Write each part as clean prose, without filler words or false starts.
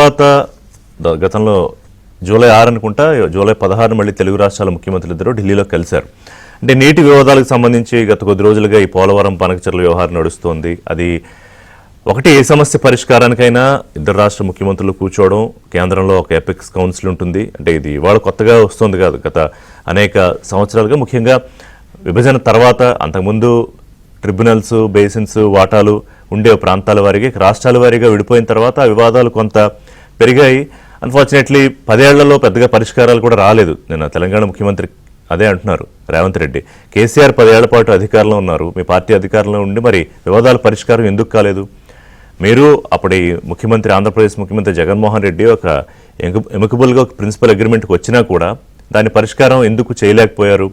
తర్వాత గతంలో జూలై 6 అనుకుంటా, జూలై 16 మళ్ళీ తెలుగు రాష్ట్రాల ముఖ్యమంత్రులు ఇద్దరు ఢిల్లీలో కలిశారు. అంటే నీటి వివాదాలకు సంబంధించి గత కొద్ది రోజులుగా ఈ పోలవరం పనకచెర్ల వ్యవహారం నడుస్తోంది. అది ఒకటి, ఏ సమస్య పరిష్కారానికైనా ఇద్దరు రాష్ట్ర ముఖ్యమంత్రులు కూర్చోవడం, కేంద్రంలో ఒక ఎపెక్స్ కౌన్సిల్ ఉంటుంది. అంటే ఇది ఇవాళ కొత్తగా వస్తుంది కాదు, గత అనేక సంవత్సరాలుగా, ముఖ్యంగా విభజన తర్వాత అంతకుముందు ట్రిబ్యునల్స్, బేసిన్స్, వాటాలు ఉండే ప్రాంతాల వారికి రాష్ట్రాల వారీగా విడిపోయిన తర్వాత ఆ వివాదాలు కొంత పెరిగాయి. అన్ఫార్చునేట్లీ 10 ఏళ్లలో పెద్దగా పరిష్కారాలు కూడా రాలేదు. నిన్న తెలంగాణ ముఖ్యమంత్రి అదే అంటున్నారు రేవంత్ రెడ్డి. కేసీఆర్ 10 ఏళ్ల పాటు అధికారంలో ఉన్నారు, మీ పార్టీ అధికారంలో ఉండి మరి వివాదాల పరిష్కారం ఎందుకు కాలేదు? మీరు అప్పటి ముఖ్యమంత్రి, ఆంధ్రప్రదేశ్ ముఖ్యమంత్రి జగన్మోహన్ రెడ్డి ఒక ఎమికబుల్గా ఒక ప్రిన్సిపల్ అగ్రిమెంట్కి వచ్చినా కూడా దాని పరిష్కారం ఎందుకు చేయలేకపోయారు?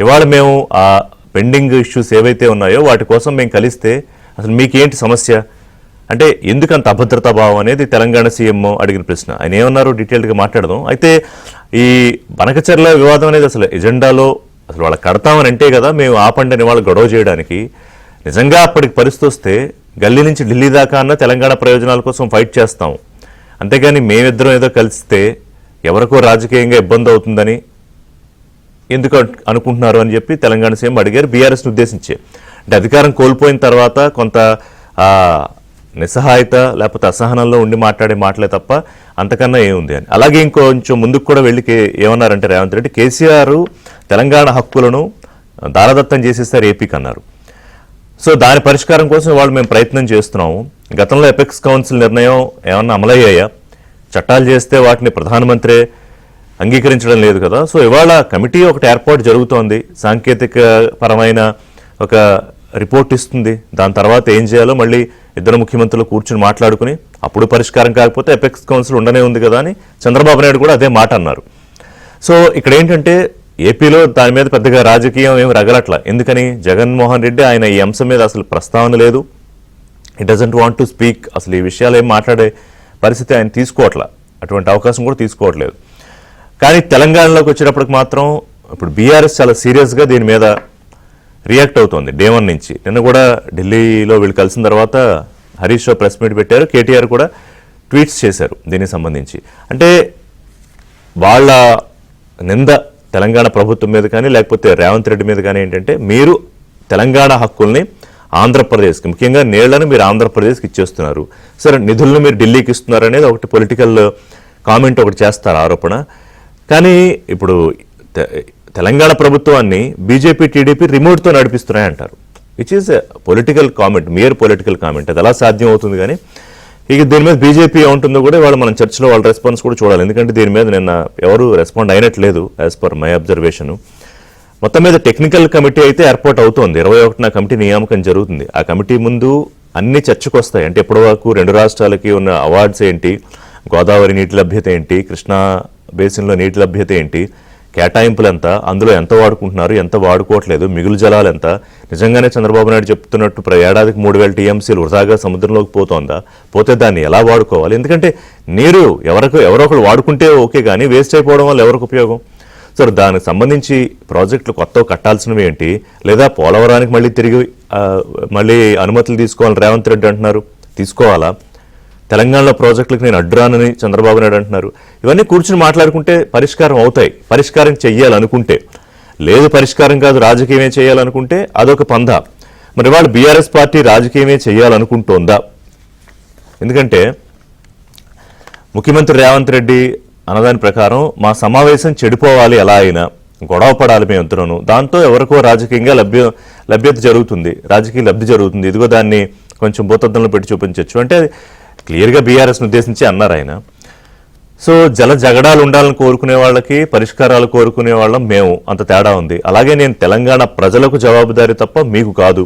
ఇవాళ మేము ఆ పెండింగ్ ఇష్యూస్ ఏవైతే ఉన్నాయో వాటి కోసం మేము కలిస్తే అసలు మీకేంటి సమస్య అంటే ఎందుకు అంత అభద్రతా భావం అనేది తెలంగాణ సీఎం అడిగిన ప్రశ్న. ఆయన ఏమన్నారు డీటెయిల్డ్గా మాట్లాడదాం. అయితే ఈ బనకచెర్ల వివాదం అనేది అసలు ఎజెండాలో అసలు వాళ్ళకి కడతామని అంటే కదా మేము ఆపండి వాళ్ళు గొడవ చేయడానికి. నిజంగా అప్పటికి పరిస్థితి వస్తే గల్లీ నుంచి ఢిల్లీ దాకా అన్న తెలంగాణ ప్రయోజనాల కోసం ఫైట్ చేస్తాం. అంతేగాని మేమిద్దరం ఏదో కలిస్తే ఎవరికో రాజకీయంగా ఇబ్బంది అవుతుందని ఎందుకు అనుకుంటున్నారు అని చెప్పి తెలంగాణ సీఎం అడిగారు బీఆర్ఎస్ని ఉద్దేశించే. అంటే అధికారం కోల్పోయిన తర్వాత కొంత నిస్సహాయత లేకపోతే అసహనంలో ఉండి మాట్లాడే మాటలే తప్ప అంతకన్నా ఏముంది అని. అలాగే ఇంకొంచెం ముందుకు కూడా వెళ్ళి ఏమన్నారంటే రేవంత్ రెడ్డి, కేసీఆర్ తెలంగాణ హక్కులను దారదత్తం చేసేస్తారు ఏపీకి అన్నారు. సో దాని పరిష్కారం కోసం వాళ్ళు మేము ప్రయత్నం చేస్తున్నాము. గతంలో ఎపెక్స్ కౌన్సిల్ నిర్ణయం ఏమన్నా అమలయ్యాయా? చట్టాలు చేస్తే వాటిని ప్రధానమంత్రి అంగీకరించడం లేదు కదా. సో ఇవాళ కమిటీ ఒకటి ఏర్పాటు జరుగుతోంది, సాంకేతిక పరమైన ఒక రిపోర్ట్ ఇస్తుంది. దాని తర్వాత ఏం చేయాలో మళ్ళీ ఇద్దరు ముఖ్యమంత్రులు కూర్చుని మాట్లాడుకుని అప్పుడు పరిష్కారం కాకపోతే ఎపెక్స్ కౌన్సిల్ ఉండనే ఉంది కదా అని చంద్రబాబు నాయుడు కూడా అదే మాట అన్నారు. సో ఇక్కడ ఏంటంటే ఏపీలో దాని మీద పెద్దగా రాజకీయం ఏమి రగలట్ల. ఎందుకని? జగన్మోహన్ రెడ్డి ఆయన ఈ అంశం మీద అసలు ప్రస్తావన లేదు, it doesn't want to speak. అసలు ఈ విషయాలు ఏం మాట్లాడే పరిస్థితి ఆయన తీసుకోవట్ల, అటువంటి అవకాశం కూడా తీసుకోవట్లేదు. కానీ తెలంగాణలోకి వచ్చేటప్పటికి మాత్రం ఇప్పుడు బీఆర్ఎస్ చాలా సీరియస్గా దీని మీద రియాక్ట్ అవుతోంది డే 1 నుంచి. నిన్న కూడా ఢిల్లీలో వీళ్ళు కలిసిన తర్వాత హరీష్ రావు ప్రెస్ మీట్ పెట్టారు, కేటీఆర్ కూడా ట్వీట్స్ చేశారు దీనికి సంబంధించి. అంటే వాళ్ళ నింద తెలంగాణ ప్రభుత్వం మీద కానీ లేకపోతే రేవంత్ రెడ్డి మీద కానీ ఏంటంటే, మీరు తెలంగాణ హక్కుల్ని ఆంధ్రప్రదేశ్కి, ముఖ్యంగా నీళ్లను మీరు ఆంధ్రప్రదేశ్కి ఇచ్చేస్తున్నారు, సరే నిధులను మీరు ఢిల్లీకి ఇస్తున్నారు అనేది ఒకటి పొలిటికల్ కామెంట్ ఒకటి చేస్తారు, ఆరోపణ. కానీ ఇప్పుడు తెలంగాణ ప్రభుత్వాన్ని బీజేపీ, టీడీపీ రిమోట్తో నడిపిస్తున్నాయంటారు, which is political comment, mere political comment. అది ఎలా సాధ్యం అవుతుంది? కానీ ఇక దీని మీద బీజేపీ ఏముంటుందో కూడా ఇవాళ మనం చర్చలో వాళ్ళ రెస్పాన్స్ కూడా చూడాలి. ఎందుకంటే దీని మీద నిన్న ఎవరు రెస్పాండ్ అయినట్లేదు యాజ్ పర్ మై అబ్జర్వేషన్. మొత్తం మీద టెక్నికల్ కమిటీ అయితే ఏర్పాటు అవుతోంది. 21న కమిటీ నియామకం జరుగుతుంది. ఆ కమిటీ ముందు అన్ని చర్చకు వస్తాయి. అంటే ఇప్పటి వరకు 2 రాష్ట్రాలకి ఉన్న అవార్డ్స్ ఏంటి, గోదావరి నీటి లభ్యత ఏంటి, కృష్ణా బేసిన్లో నీటి లభ్యత ఏంటి, కేటాయింపులు ఎంత, అందులో ఎంత వాడుకుంటున్నారు, ఎంత వాడుకోవట్లేదు, మిగులు జలాలు ఎంత, నిజంగానే చంద్రబాబు నాయుడు చెప్తున్నట్టు ఏడాదికి 3000 టీఎంసీలు వృధాగా సముద్రంలోకి పోతోందా, పోతే దాన్ని ఎలా వాడుకోవాలి? ఎందుకంటే నీరు ఎవరో ఒకరు వాడుకుంటే ఓకే, కానీ వేస్ట్ అయిపోవడం వల్ల ఎవరికి ఉపయోగం? సో దానికి సంబంధించి ప్రాజెక్టులు కొత్తవి కట్టాల్సినవి ఏంటి, లేదా పోలవరానికి మళ్ళీ అనుమతులు తీసుకోవాలని రేవంత్ రెడ్డి అంటున్నారు, తీసుకోవాలా? తెలంగాణలో ప్రాజెక్టులకు నేను అడ్డురానని చంద్రబాబు నాయుడు అంటున్నారు. ఇవన్నీ కూర్చుని మాట్లాడుకుంటే పరిష్కారం అవుతాయి, పరిష్కారం చెయ్యాలనుకుంటే. లేదు పరిష్కారం కాదు రాజకీయమే చేయాలనుకుంటే అదొక పంధ. మరి వాళ్ళు బీఆర్ఎస్ పార్టీ రాజకీయమే చేయాలనుకుంటోందా? ఎందుకంటే ముఖ్యమంత్రి రేవంత్ రెడ్డి అన్నదాని ప్రకారం మా సమావేశం చెడిపోవాలి, ఎలా అయినా గొడవ పడాలి మేమిద్దరూ, దాంతో ఎవరికో రాజకీయంగా లభ్యత జరుగుతుంది, రాజకీయ లబ్ధి జరుగుతుంది, ఇదిగో దాన్ని కొంచెం భూతద్దంలో పెట్టి చూపించవచ్చు అంటే క్లియర్గా బీఆర్ఎస్ని ఉద్దేశించి అన్నారు ఆయన. సో జగడాలు ఉండాలని కోరుకునే వాళ్ళకి పరిష్కారాలు కోరుకునే వాళ్ళం మేము, అంత తేడా ఉంది. అలాగే నేను తెలంగాణ ప్రజలకు జవాబుదారీ తప్ప మీకు కాదు,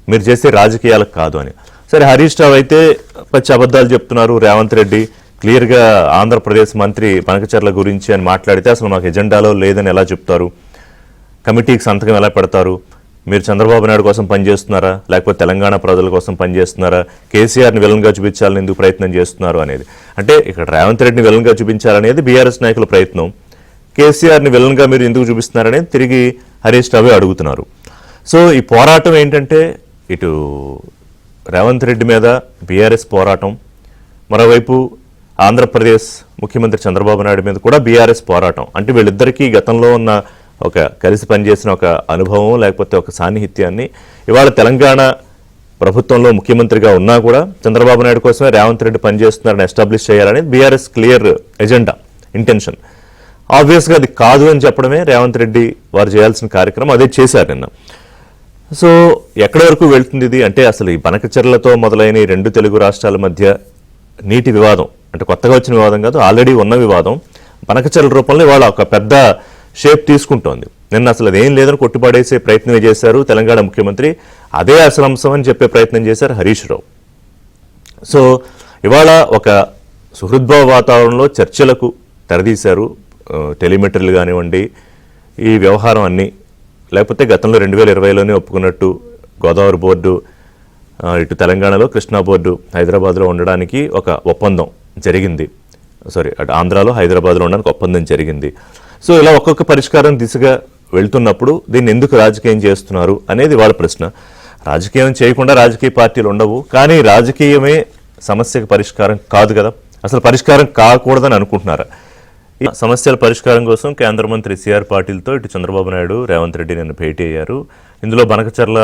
మీరు చేసే రాజకీయాలకు కాదు అని. సరే హరీష్ రావు అయితే పచ్చి అబద్ధాలు చెప్తున్నారు, రేవంత్ రెడ్డి క్లియర్గా ఆంధ్రప్రదేశ్ మంత్రి బనకచెర్ల గురించి అని మాట్లాడితే అసలు మాకు ఎజెండాలో లేదని ఎలా చెప్తారు, కమిటీకి సంతకం ఎలా పెడతారు, మీరు చంద్రబాబు నాయుడు కోసం పనిచేస్తున్నారా లేకపోతే తెలంగాణ ప్రజల కోసం పనిచేస్తున్నారా, కేసీఆర్ని విలన్గా చూపించాలని ఎందుకు ప్రయత్నం చేస్తున్నారు అనేది. అంటే ఇక్కడ రేవంత్ రెడ్డిని విలన్గా చూపించాలనేది బీఆర్ఎస్ నాయకుల ప్రయత్నం, కేసీఆర్ని విలన్గా మీరు ఎందుకు చూపిస్తున్నారనేది తిరిగి హరీష్ రావు అడుగుతున్నారు. సో ఈ పోరాటం ఏంటంటే ఇటు రేవంత్ రెడ్డి మీద బీఆర్ఎస్ పోరాటం, మరోవైపు ఆంధ్రప్రదేశ్ ముఖ్యమంత్రి చంద్రబాబు నాయుడు మీద కూడా బీఆర్ఎస్ పోరాటం. అంటే వీళ్ళిద్దరికీ గతంలో ఉన్న ఒక కలిసి పనిచేసిన ఒక అనుభవం లేకపోతే ఒక సాన్నిహిత్యాన్ని ఇవాళ తెలంగాణ ప్రభుత్వంలో ముఖ్యమంత్రిగా ఉన్నా కూడా చంద్రబాబు నాయుడు కోసమే రేవంత్ రెడ్డి పనిచేస్తున్నారని ఎస్టాబ్లిష్ చేయాలని బీఆర్ఎస్ క్లియర్ ఎజెండా, ఇంటెన్షన్. ఆబ్వియస్గా అది కాదు అని చెప్పడమే రేవంత్ రెడ్డి వారు చేయాల్సిన కార్యక్రమం, అదే చేశారు నిన్న. సో ఎక్కడి వరకు వెళ్తుంది ఇది అంటే అసలు ఈ బనకచెర్లతో మొదలైన ఈ రెండు తెలుగు రాష్ట్రాల మధ్య నీటి వివాదం అంటే కొత్తగా వచ్చిన వివాదం కాదు, ఆల్రెడీ ఉన్న వివాదం బనకచెర్ల రూపంలో ఇవాళ ఒక పెద్ద షేప్ తీసుకుంటోంది. నిన్న అసలు అదేం లేదని కొట్టిపడేసే ప్రయత్నం చేశారు తెలంగాణ ముఖ్యమంత్రి. అదే అసలు అంశం అని చెప్పే ప్రయత్నం చేశారు హరీష్ రావు. సో ఇవాళ ఒక సుహృద్భావ వాతావరణంలో చర్చలకు తెరదీశారు. టెలిమెట్రీలు కానివ్వండి, ఈ వ్యవహారం అన్నీ, లేకపోతే గతంలో 2020లోనే ఒప్పుకున్నట్టు గోదావరి బోర్డు ఇటు తెలంగాణలో, కృష్ణా బోర్డు హైదరాబాద్లో ఉండడానికి ఒక ఒప్పందం జరిగింది. అటు ఆంధ్రాలో హైదరాబాద్లో ఉండడానికి ఒప్పందం జరిగింది. సో ఇలా ఒక్కొక్క పరిష్కారం దిశగా వెళ్తున్నప్పుడు దీన్ని ఎందుకు రాజకీయం చేస్తున్నారు అనేది వాళ్ళ ప్రశ్న. రాజకీయం చేయకుండా రాజకీయ పార్టీలు ఉండవు, కానీ రాజకీయమే సమస్యకు పరిష్కారం కాదు కదా, అసలు పరిష్కారం కాకూడదని అనుకుంటున్నారా? ఈ సమస్యల పరిష్కారం కోసం కేంద్ర మంత్రి సిఆర్ పాటిల్తో ఇటు చంద్రబాబు నాయుడు, రేవంత్ రెడ్డి నిన్న భేటీ అయ్యారు. ఇందులో బనకచెర్ల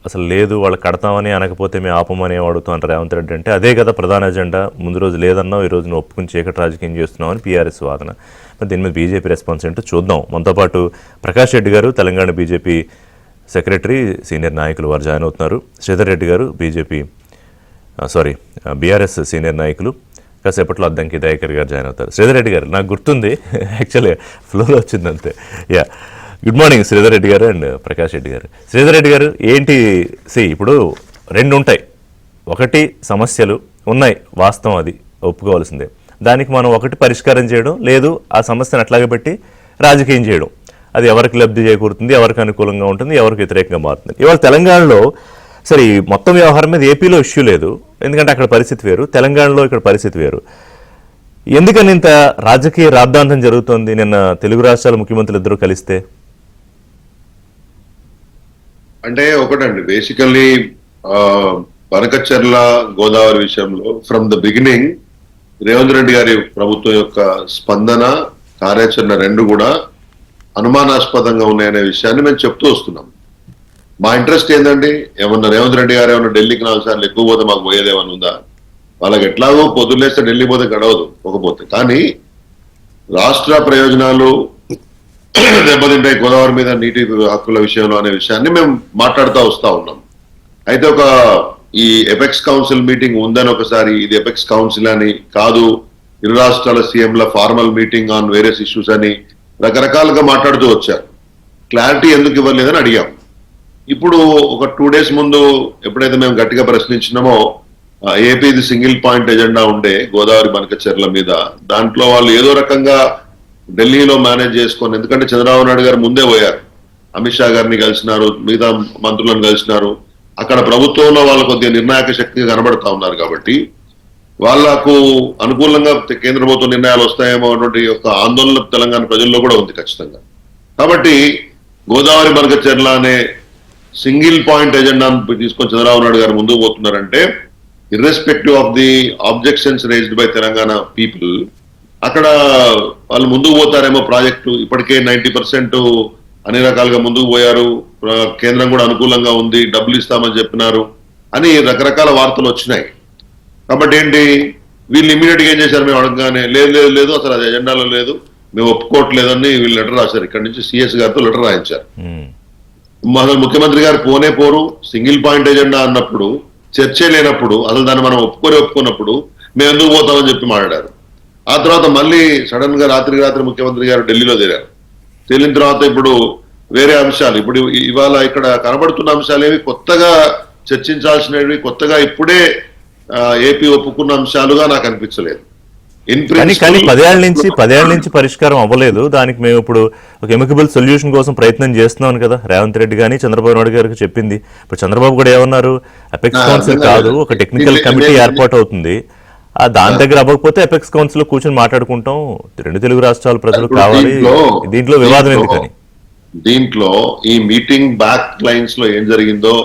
అసలు లేదు, వాళ్ళు కడతామని అనకపోతే మేము ఆపమని అడుగుతాం రేవంత్ రెడ్డి. అంటే అదే కదా ప్రధాన ఎజెండా, ముందు రోజు లేదన్నావు, ఈ రోజు నువ్వు ఒప్పుకుని చీకటి రాజకీయం చేస్తున్నావు అని పీఆర్ఎస్ వాదన. మరి దీని మీద బీజేపీ రెస్పాన్స్ ఏంటో చూద్దాం. మనతో పాటు ప్రకాష్ రెడ్డి గారు తెలంగాణ బీజేపీ సెక్రటరీ, సీనియర్ నాయకులు, వారు జాయిన్ అవుతున్నారు. శ్రీధర్ రెడ్డి గారు బీఆర్ఎస్ సీనియర్ నాయకులు, కాసేపట్లో అద్దంకి దయాకర్ గారు జాయిన్ అవుతారు. శ్రీధర్ రెడ్డి గారు నాకు గుర్తుంది, యాక్చువల్గా ఫ్లోలో వచ్చింది అంతే. గుడ్ మార్నింగ్ శ్రీధర్ రెడ్డి గారు అండ్ ప్రకాష్ రెడ్డి గారు. శ్రీధర్ రెడ్డి గారు ఏంటి, ఇప్పుడు రెండు ఉంటాయి, ఒకటి సమస్యలు ఉన్నాయి, వాస్తవం, అది ఒప్పుకోవాల్సిందే. దానికి మనం ఒకటి పరిష్కారం చేయడం, లేదు ఆ సమస్యను అట్లాగే పెట్టి రాజకీయం చేయడం. అది ఎవరికి లబ్ధి చేకూరుతుంది, ఎవరికి అనుకూలంగా ఉంటుంది, ఎవరికి వ్యతిరేకంగా మారుతుంది. ఇవాళ తెలంగాణలో సరే ఈ మొత్తం వ్యవహారం మీద ఏపీలో ఇష్యూ లేదు, ఎందుకంటే అక్కడ పరిస్థితి వేరు, తెలంగాణలో ఇక్కడ పరిస్థితి వేరు. ఎందుకని ఇంత రాజకీయ రాద్ధాంతం జరుగుతోంది నిన్న తెలుగు రాష్ట్రాల ముఖ్యమంత్రులు ఇద్దరు కలిస్తే? అంటే ఒకటండి, బేసికల్లీ బనకచెర్ల గోదావరి విషయంలో from the beginning Revanth Reddy గారి ప్రభుత్వం యొక్క స్పందన, కార్యాచరణ రెండు కూడా అనుమానాస్పదంగా ఉన్నాయనే విషయాన్ని మేము చెప్తూ వస్తున్నాం. మా ఇంట్రెస్ట్ ఏంటండి, ఏమన్నా రేవంత్ రెడ్డి గారు ఏమన్నా ఢిల్లీకి 4 సార్లు ఎక్కువ పోతే మాకు పోయేదేమన్నా ఉందా? వాళ్ళకి ఎట్లాగో పొద్దులేస్తే ఢిల్లీ పోతే గడవదు పోకపోతే, కానీ రాష్ట్ర ప్రయోజనాలు దెబ్బతింటాయి గోదావరి మీద నీటి హక్కుల విషయంలో అనే విషయాన్ని మేము మాట్లాడుతూ వస్తా ఉన్నాం. అయితే ఈ ఎపెక్స్ కౌన్సిల్ మీటింగ్ ఉందని ఒకసారి, ఇది ఎపెక్స్ కౌన్సిల్ అని కాదు, ఇరు రాష్ట్రాల సీఎంల formal meeting on various issues అని రకరకాలుగా మాట్లాడుతూ వచ్చారు. క్లారిటీ ఎందుకు ఇవ్వలేదని అడిగాం. ఇప్పుడు ఒక 2 days ముందు ఎప్పుడైతే మేము గట్టిగా ప్రశ్నించినామో, ఏపీది సింగిల్ పాయింట్ ఎజెండా ఉండే గోదావరి బనకచెర్ల మీద, దాంట్లో వాళ్ళు ఏదో రకంగా ఢిల్లీలో మేనేజ్ చేసుకొని, ఎందుకంటే చంద్రబాబు నాయుడు గారు ముందే పోయారు, అమిత్ షా గారిని కలిసినారు, మిగతా మంత్రులను కలిసినారు, అక్కడ ప్రభుత్వంలో వాళ్ళు కొద్దిగా నిర్ణాయక శక్తిగా కనబడతా ఉన్నారు. కాబట్టి వాళ్లకు అనుకూలంగా కేంద్ర ప్రభుత్వ నిర్ణయాలు వస్తాయేమో అటువంటి ఒక ఆందోళన తెలంగాణ ప్రజల్లో కూడా ఉంది ఖచ్చితంగా. కాబట్టి గోదావరి బనకచెర్ల అనే సింగిల్ పాయింట్ ఎజెండాను తీసుకొని చంద్రబాబు నాయుడు గారు ముందుకు పోతున్నారంటే, irrespective of the objections raised by Telangana people, అక్కడ వాళ్ళు ముందుకు పోతారేమో. ప్రాజెక్టు ఇప్పటికే 90% అన్ని రకాలుగా ముందుకు పోయారు, కేంద్రం కూడా అనుకూలంగా ఉంది, డబ్బులు ఇస్తామని చెప్పినారు అని రకరకాల వార్తలు వచ్చినాయి. కాబట్టి ఏంటి, వీళ్ళు ఇమీడియట్ గా ఏం చేశారు, మేము అడగగానే లేదు అసలు అది ఎజెండాలో లేదు, మేము ఒప్పుకోవట్లేదని వీళ్ళు లెటర్ రాశారు. ఇక్కడ నుంచి సిఎస్ గారితో లెటర్ రాయించారు. అసలు ముఖ్యమంత్రి గారు పోరు, సింగిల్ పాయింట్ ఎజెండా అన్నప్పుడు, చర్చే లేనప్పుడు, అసలు దాన్ని మనం ఒప్పుకున్నప్పుడు మేము ఎందుకు పోతామని చెప్పి మాట్లాడారు. ఆ తర్వాత మళ్ళీ సడన్ గా రాత్రి ముఖ్యమంత్రి గారు ఢిల్లీలో తేలిన తర్వాత ఇప్పుడు వేరే అంశాలు, ఇప్పుడు ఇవాళ ఇక్కడ కనబడుతున్న అంశాలు ఏవి కొత్తగా చర్చించాల్సినవి, కొత్తగా ఇప్పుడే ఏపీ ఒప్పుకున్న అంశాలుగా నాకు అనిపించలేదు. కానీ 10 ఏళ్ల నుంచి పరిష్కారం అవ్వలేదు. దానికి మేము ఇప్పుడు ఒక ఎమికబుల్ సొల్యూషన్ కోసం ప్రయత్నం చేస్తున్నాం కదా, రేవంత్ రెడ్డి కానీ చంద్రబాబు నాయుడు గారికి చెప్పింది. ఇప్పుడు చంద్రబాబు కూడా ఏమన్నారు, అపెక్స్ కౌన్సిల్ కాదు, ఒక టెక్నికల్ కమిటీ ఏర్పాటు అవుతుంది, దాని దగ్గర అవ్వకపోతే ఎపెక్స్ కౌన్సిల్ కూర్చొని మాట్లాడుకుంటాం, రెండు తెలుగు రాష్ట్రాల ప్రజలు కావాలి, దీంట్లో వివాదం ఎందుకని. దీంట్లో ఈ మీటింగ్ బ్యాక్ లైన్స్ లో ఏం జరిగిందో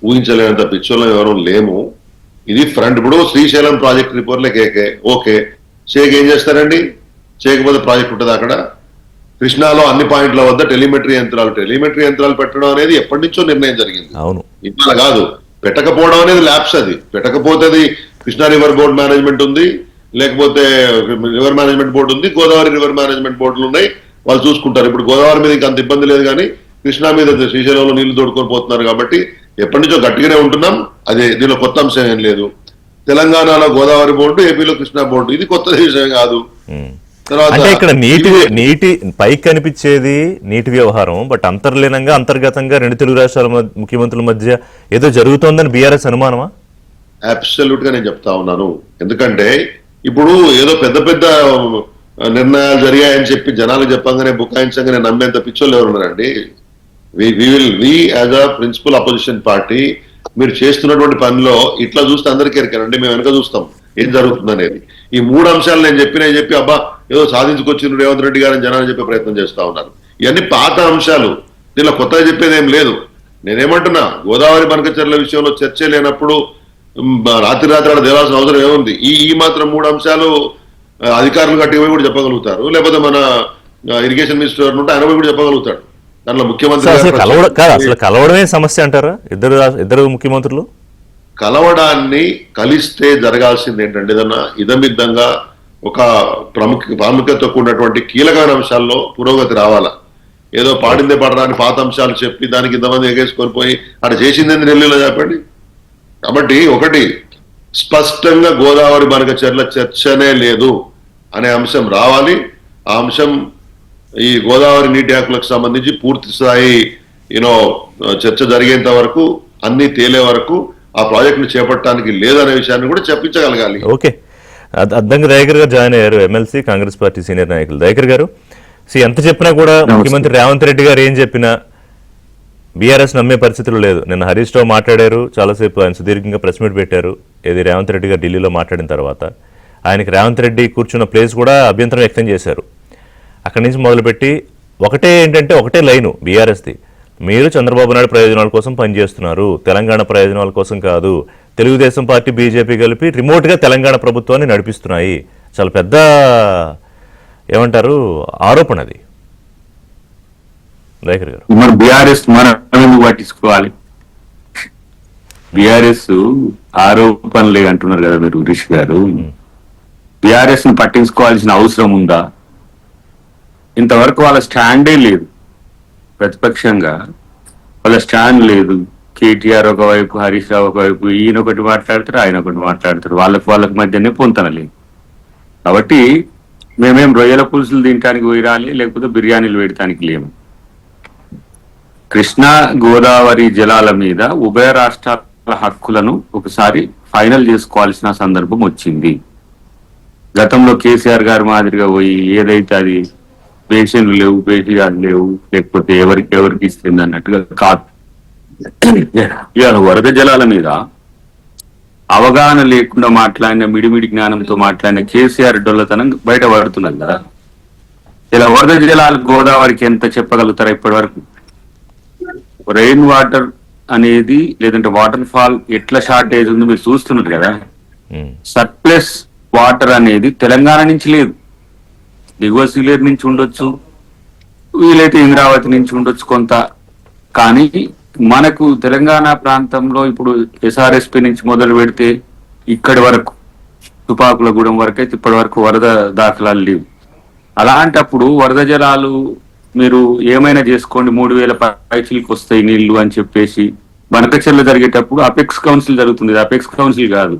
ఊహించలేనంత పిచ్చోళ్ళం ఎవరు లేము. ఇది ఫ్రంట్. ఇప్పుడు శ్రీశైలం ప్రాజెక్ట్ రిపోర్ట్ ఓకే, చేయక ఏం చేస్తారండి? చేయకపోతే ప్రాజెక్ట్ ఉంటుంది అక్కడ. కృష్ణాలో అన్ని పాయింట్ల వద్ద టెలిమెట్రీ యంత్రాలు పెట్టడం అనేది ఎప్పటి నుంచో నిర్ణయం జరిగింది, అవును. ఇవాళ కాదు. పెట్టకపోవడం అనేది ల్యాప్స్. అది పెట్టకపోతే అది కృష్ణా రివర్ బోర్డ్ మేనేజ్మెంట్ ఉంది, లేకపోతే రివర్ మేనేజ్మెంట్ బోర్డు ఉంది, గోదావరి రివర్ మేనేజ్మెంట్ బోర్డులు ఉన్నాయి, వాళ్ళు చూసుకుంటారు. ఇప్పుడు గోదావరి మీద ఇంకా అంత ఇబ్బంది లేదు, కానీ కృష్ణా మీద శ్రీశైలంలో నీళ్లు తోడుకొని పోతున్నారు కాబట్టి ఎప్పటి నుంచో గట్టిగానే ఉంటున్నాం. అదే దీనిలో కొత్త అంశం ఏం లేదు. తెలంగాణలో గోదావరి బోర్డు, ఏపీలో కృష్ణా బోర్డు, ఇది కొత్త విషయం కాదు. అంటే ఇక్కడ నీటి పైకి కనిపించేది నీటి వ్యవహారం, బట్ అంతర్లీనంగా అంతర్గతంగా రెండు తెలుగు రాష్ట్రాల ముఖ్యమంత్రుల మధ్య ఏదో జరుగుతోందని బీఆర్ఎస్ అనుమానమా? అబ్సల్యూట్ గా నేను చెప్తా ఉన్నాను. ఎందుకంటే ఇప్పుడు ఏదో పెద్ద పెద్ద నిర్ణయాలు జరిగాయని చెప్పి జనాలు చెప్పంగానే బుకాయించగానే నమ్మేంత పిచ్చోళ్ళు ఎవరున్నారండి? We as a principal opposition party మీరు చేస్తున్నటువంటి పనిలో ఇట్లా చూస్తే అందరికీ ఎరికానండి, మేము వెనక చూస్తాం ఏం జరుగుతుంది అనేది. ఈ మూడు అంశాలు నేను చెప్పి అబ్బా ఏదో సాధించుకొచ్చిన రేవంత్ రెడ్డి గారిని జనాలు చెప్పే ప్రయత్నం చేస్తా ఉన్నారు. ఇవన్నీ పాత అంశాలు, దీనిలో కొత్తగా చెప్పేది ఏం లేదు. నేనేమంటున్నా, గోదావరి బనకచెర్ల విషయంలో చర్చ లేనప్పుడు రాత్రి ఆడ దేవాల్సిన అవసరం ఏముంది? ఈ మాత్రం మూడు అంశాలు అధికారులు కట్టిపోయి కూడా చెప్పగలుగుతారు, లేకపోతే మన ఇరిగేషన్ మినిస్టర్ ఉంటే ఆయన కూడా చెప్పగలుగుతాడు. దాంట్లో ముఖ్యమంత్రి అసలు కలవడమే సమస్య అంటారా? ఇద్దరు ముఖ్యమంత్రులు కలవడాన్ని కలిస్తే జరగాల్సింది ఏంటంటే ఏదన్నా ఇదమిద్దంగా ఒక ప్రాముఖ్యత కూడినటువంటి కీలకమైన అంశాల్లో పురోగతి రావాలా. ఏదో పాడిందే పడరాని పాత అంశాలు చెప్పి దానికి ఇంతమంది ఎగేసుకొని పోయి అక్కడ చేసింది ఢిల్లీలో చెప్పండి. కాబట్టి ఒకటి స్పష్టంగా గోదావరి బనకచెర్ల చర్చనే లేదు అనే అంశం రావాలి. ఆ అంశం ఈ గోదావరి నీటి హక్కులకు సంబంధించి పూర్తి స్థాయి చర్చ జరిగేంత వరకు, అన్ని తేలే వరకు ఆ ప్రాజెక్టును చేపట్టడానికి లేదనే విషయాన్ని కూడా చెప్పించగలగాలి. ఓకే, అద్దంకి దయాకర్ గారు జాయిన్ అయ్యారు, ఎమ్మెల్సీ, కాంగ్రెస్ పార్టీ సీనియర్ నాయకులు. దయాకర్ గారు, ఎంత చెప్పినా కూడా ముఖ్యమంత్రి రేవంత్ రెడ్డి గారు ఏం చెప్పినా బీఆర్ఎస్ నమ్మే పరిస్థితులు లేదు. నిన్న హరీష్ రావు మాట్లాడారు, చాలాసేపు ఆయన సుదీర్ఘంగా ప్రెస్ మీట్ పెట్టారు. ఏది రేవంత్ రెడ్డి గారు ఢిల్లీలో మాట్లాడిన తర్వాత ఆయనకి రేవంత్ రెడ్డి కూర్చున్న ప్లేస్ కూడా అభ్యంతరం వ్యక్తం చేశారు. అక్కడి నుంచి మొదలుపెట్టి ఒకటే లైను బీఆర్ఎస్ది, మీరు చంద్రబాబు నాయుడు ప్రయోజనాల కోసం పనిచేస్తున్నారు, తెలంగాణ ప్రయోజనాల కోసం కాదు. తెలుగుదేశం పార్టీ, బీజేపీ కలిపి రిమోట్గా తెలంగాణ ప్రభుత్వాన్ని నడిపిస్తున్నాయి. చాలా పెద్ద ఏమంటారు ఆరోపణ అది. దయాకర్ గారు, మరి బీఆర్ఎస్ మనం ఎందుకు పట్టించుకోవాలి? బీఆర్ఎస్ ఆరోపణలే అంటున్నారు కదా మీరు రిషి గారు. బీఆర్ఎస్ ని పట్టించుకోవాల్సిన అవసరం ఉందా? ఇంతవరకు వాళ్ళ స్టాండే లేదు. ప్రతిపక్షంగా వాళ్ళ స్టాండ్ లేదు. కేటీఆర్ ఒకవైపు, హరీష్ రావు ఒకవైపు, ఈయన ఒకటి మాట్లాడతారు, ఆయన ఒకటి మాట్లాడతారు. వాళ్ళకి మధ్యనే పొంతనలేదు. కాబట్టి మేమేం రొయ్యల పులుసులు తినడానికి పోయిరాలి, లేకపోతే బిర్యానీలు వేయడానికి లేము. కృష్ణా గోదావరి జలాల మీద ఉభయ రాష్ట్రాల హక్కులను ఒకసారి ఫైనల్ చేసుకోవాల్సిన సందర్భం వచ్చింది. గతంలో కేసీఆర్ గారి మాదిరిగా పోయి ఏదైతే అది బేసిన్లు లేవు, బేసియాలు లేవు, లేకపోతే ఎవరికి ఇస్తుంది అన్నట్టుగా కాదు. ఇవాళ వరద జలాల మీద అవగాహన లేకుండా మాట్లాడిన, మిడిమిడి జ్ఞానంతో మాట్లాడిన కేసీఆర్ డొల్లతనం బయట పడుతున్నది కదా. ఇలా వరద జలాలు గోదావరికి ఎంత చెప్పగలుగుతారా ఇప్పటి వరకు? రెయిన్ వాటర్ అనేది, లేదంటే వాటర్ ఫాల్ ఎట్లా షార్టేజ్ ఉందో మీరు చూస్తున్నారు కదా. సర్ప్లస్ వాటర్ అనేది తెలంగాణ నుంచి లేదు, దిగువ సీలేరు నుంచి ఉండొచ్చు, వీలైతే ఇంద్రావతి నుంచి ఉండొచ్చు కొంత. కానీ మనకు తెలంగాణ ప్రాంతంలో ఇప్పుడు ఎస్ఆర్ఎస్పీ నుంచి మొదలు పెడితే ఇక్కడి వరకు, తుపాకులగూడెం వరకు అయితే ఇప్పటి వరకు వరద దాఖలాలు లేవు. అలాంటప్పుడు వరద జలాలు మీరు ఏమైనా చేసుకోండి, 3000 పైచీలకు వస్తాయి నీళ్లు అని చెప్పేసి బనకచెర్ల జరిగేటప్పుడు అపెక్స్ కౌన్సిల్ జరుగుతుంది. అపెక్స్ కౌన్సిల్ కాదు,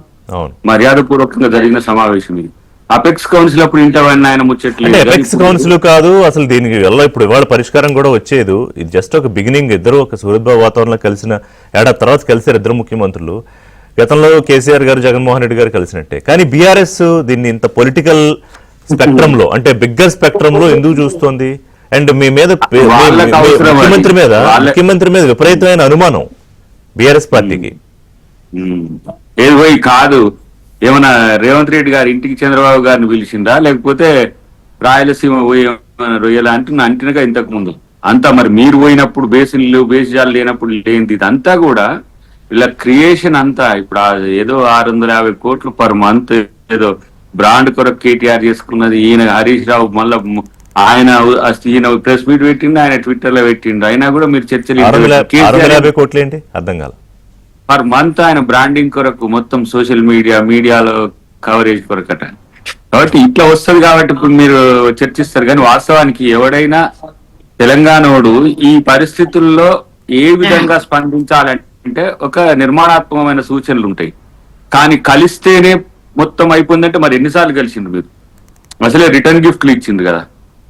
మర్యాద పూర్వకంగా జరిగిన సమావేశం ఇది. అపెక్స్ కౌన్సిల్ అప్పుడు ఇంటవన్నీ ఆయన ముచ్చట్లేదు. అపెక్స్ కౌన్సిల్ కాదు అసలు. దీనికి ఇప్పుడు ఇవాళ పరిష్కారం కూడా వచ్చేది. ఇది జస్ట్ ఒక బిగినింగ్. ఇద్దరు ఒక సుహృద్భావ వాతావరణంలో కలిసిన ఏడాది తర్వాత కలిసారు ఇద్దరు ముఖ్యమంత్రులు. గతంలో కేసీఆర్ గారు, జగన్మోహన్ రెడ్డి గారు కలిసినట్టే. కానీ బీఆర్ఎస్ దీన్ని ఇంత పొలిటికల్ స్పెక్ట్రమ్ లో, అంటే బిగ్గర్ స్పెక్ట్రమ్ లో ఎందుకు చూస్తోంది? అండ్ మీ మీద ముఖ్యమంత్రి మీద విపరీతమైన అనుమానం బీఆర్ఎస్ పార్టీకి. ఏది పోయి కాదు, ఏమన్నా రేవంత్ రెడ్డి గారి ఇంటికి చంద్రబాబు గారిని పిలిచిందా, లేకపోతే రాయలసీమ పోయి రొయ్యల అంటినగా ఇంతకు ముందు అంతా మరి మీరు పోయినప్పుడు బేసిన్లు బేసిజాలు లేనప్పుడు లేనిది ఇదంతా కూడా ఇలా క్రియేషన్ అంతా. ఇప్పుడు ఏదో 650 కోట్లు పర్ మంత్ ఏదో బ్రాండ్ కొరకు కేటీఆర్ చేసుకున్నది, ఈయన హరీష్ రావు మళ్ళా ఈయన ప్రెస్ మీట్ పెట్టిండు, ఆయన ట్విట్టర్ లో పెట్టిండు, అయినా కూడా మీరు చర్చలు 650 కోట్లు ఏంటి అర్థం కాల. పర్ మంత్ ఆయన బ్రాండింగ్ కొరకు మొత్తం సోషల్ మీడియాలో కవరేజ్ కొరకట. కాబట్టి ఇట్లా వస్తుంది కాబట్టి ఇప్పుడు మీరు చర్చిస్తారు. కానీ వాస్తవానికి ఎవడైనా తెలంగాణోడు ఈ పరిస్థితుల్లో ఏ విధంగా స్పందించాలంటే ఒక నిర్మాణాత్మకమైన సూచనలు ఉంటాయి. కానీ కలిస్తేనే మొత్తం అయిపోయిందంటే మరి ఎన్నిసార్లు కలిసిండు మీరు? అసలే రిటర్న్ గిఫ్ట్లు ఇచ్చింది కదా,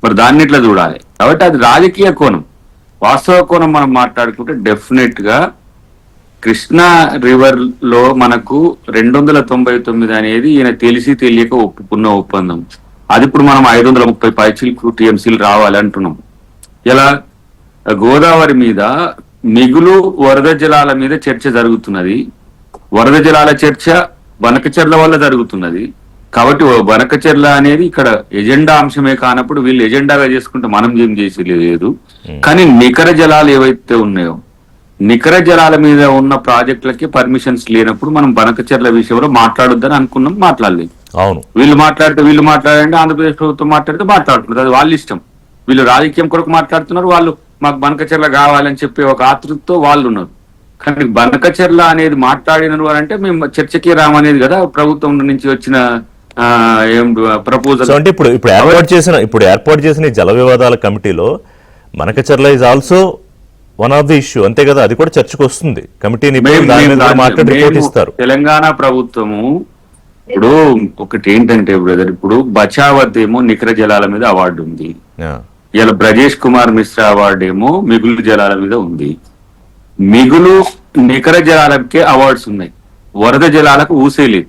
మరి దాన్ని ఇట్లా చూడాలి. కాబట్టి అది రాజకీయ కోణం. వాస్తవ కోణం మనం మాట్లాడుకుంటే డెఫినెట్ గా కృష్ణా రివర్ లో మనకు 299 అనేది ఈయన తెలిసి తెలియక ఒప్పుకున్న ఒప్పందం. అది ఇప్పుడు మనం 530 పైచీలకు టీఎంసీలు రావాలి అంటున్నాం. ఇలా గోదావరి మీద మిగులు వరద జలాల మీద చర్చ జరుగుతున్నది. వరద జలాల చర్చ బనకచెర్ల వల్ల జరుగుతున్నది. కాబట్టి బనకచెర్ల అనేది ఇక్కడ ఎజెండా అంశమే కానప్పుడు వీళ్ళు ఎజెండాగా చేసుకుంటే మనం ఏం చేసి లేదు. కానీ నికర జలాలు ఏవైతే ఉన్నాయో, నికర జలాల మీద ఉన్న ప్రాజెక్టులకి పర్మిషన్స్ లేనప్పుడు మనం బనకచెర్ల విషయంలో మాట్లాడొద్దని అనుకున్నాం, మాట్లాడలేదు. అవును, వీళ్ళు మాట్లాడండి, ఆంధ్రప్రదేశ్ ప్రభుత్వం మాట్లాడుతున్నారు, అది వాళ్ళ ఇష్టం. వీళ్ళు రాజకీయం కొరకు మాట్లాడుతున్నారు, వాళ్ళు మాకు బనకచెర్ల కావాలని చెప్పి ఒక ఆతృతతో వాళ్ళు ఉన్నారు. కానీ బనకచెర్ల అనేది మాట్లాడినారు అని అంటే మేము చర్చకి రామనేది కదా ప్రభుత్వం నుంచి వచ్చిన ప్రపోజల్. అంటే ఇప్పుడు ఏర్పాటు చేసిన ఈ జల వివాదాల కమిటీలో Banakacherla is also one of the issue, అంతే కదా? అది కూడా చర్చకు వస్తుంది. కమిటీని ఇస్తారు. తెలంగాణ ప్రభుత్వము ఇప్పుడు ఒకటి ఏంటంటే బ్రదర్, ఇప్పుడు బచావత్ ఏమో నికర జలాల మీద అవార్డు ఉంది, ఇలా బ్రజేష్ కుమార్ మిశ్రా అవార్డు ఏమో మిగులు జలాల మీద ఉంది. మిగులు నికర జలాలకే అవార్డ్స్ ఉన్నాయి, వరద జలాలకు ఊసేలేదు.